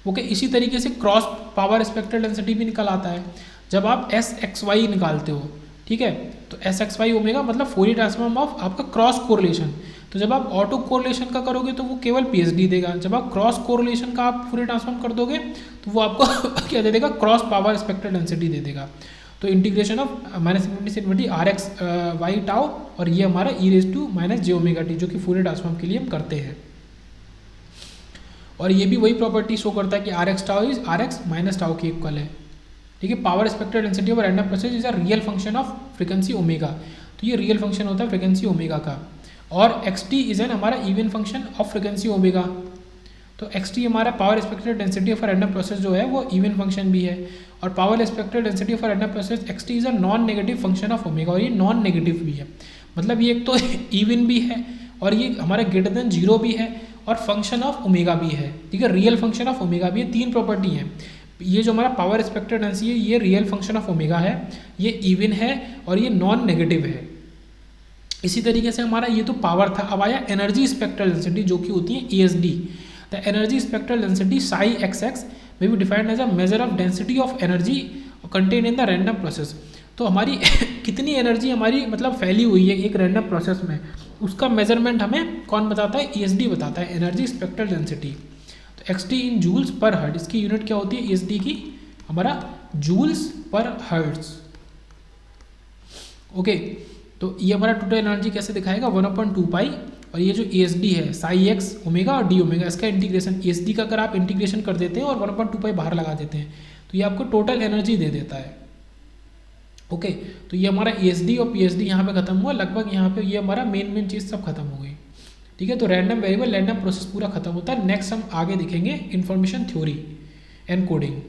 ओके, इसी तरीके से क्रॉस पावर स्पेक्ट्रल डेंसिटी भी निकल आता है जब आप SXY निकालते हो, ठीक है। तो SXY ओमेगा मतलब फोरियर ट्रांसफॉर्म ऑफ आपका क्रॉस कोरिलेशन। तो जब आप ऑटो कोरिलेशन का करोगे तो वो केवल PSD देगा, जब आप क्रॉस कोरिलेशन का आप फोरियर ट्रांसफॉर्म कर दोगे तो वो आपको क्या दे देगा? क्रॉस पावर स्पेक्ट्रल डेंसिटी दे देगा। तो integration of -∞ RX y tau और ये हमारा e⁻⁻j⍵t जो कि फोरियर ट्रांसफॉर्म के लिए हम करते हैं। और ये भी वही प्रॉपर्टी शो करता है कि RX tau is RX minus tau के इक्वल है, ठीक है। Power spectral density of random process is a real function of frequency omega. तो ये रियल फंक्शन होता है फ्रीक्वेंसी ओमेगा का। और XT इज एन हमारा even function of frequency omega. तो XT हमारा power spectral density of random process जो है वो इवन फंक्शन भी है। और power spectral density of random process XT is a non negative function of omega, और ये नॉन नेगेटिव भी है। मतलब ये एक तो इवन भी है और ये हमारा ग्रेटर देन 0 भी है और फंक्शन ऑफ ओमेगा भी है, ठीक है। रियल फंक्शन ऑफ ओमेगा भी है। 3 प्रॉपर्टी हैं। ये जो हमारा पावर स्पेक्ट्रल डेंसिटी है ये रियल फंक्शन ऑफ ओमेगा है, ये इवन है और ये नॉन नेगेटिव है। इसी तरीके से हमारा ये तो पावर था। अब आया एनर्जी स्पेक्ट्रल डेंसिटी जो कि होती है ESD। The energy spectral density psi xx may be defined as a measure of density of energy contained in the random process। तो हमारी कितनी एनर्जी हमारी मतलब फैली हुई है एक रैंडम प्रोसेस में, उसका मेजरमेंट हमें कौन बताता है? ESD बताता है, एनर्जी स्पेक्ट्रल डेंसिटी। तो XT in joules per hertz, इसकी यूनिट क्या होती है ESD की? हमारा जूल्स पर हर्ट्ज। ओके, तो ये हमारा टोटल एनर्जी कैसे दिखाएगा? 1/2 पाई, और ये जो ESD है psi x ओमेगा और d ओमेगा, इसका इंटीग्रेशन ESD का अगर आप इंटीग्रेशन कर देते हैं और 1/2 पाई बाहर लगा देते हैं तो ये आपको टोटल एनर्जी दे देता है। ओके, तो ये हमारा ESD और PSD यहाँ पे खत्म हुआ, लगभग यहाँ पे ये हमारा मेन चीज़ सब खत्म हो गई, ठीक है। तो रैंडम वेरिएबल रैंडम प्रोसेस पूरा खत्म होता है। नेक्स्ट हम आगे दिखेंगे इंफॉर्मेशन थ्योरी एंड कोडिंग।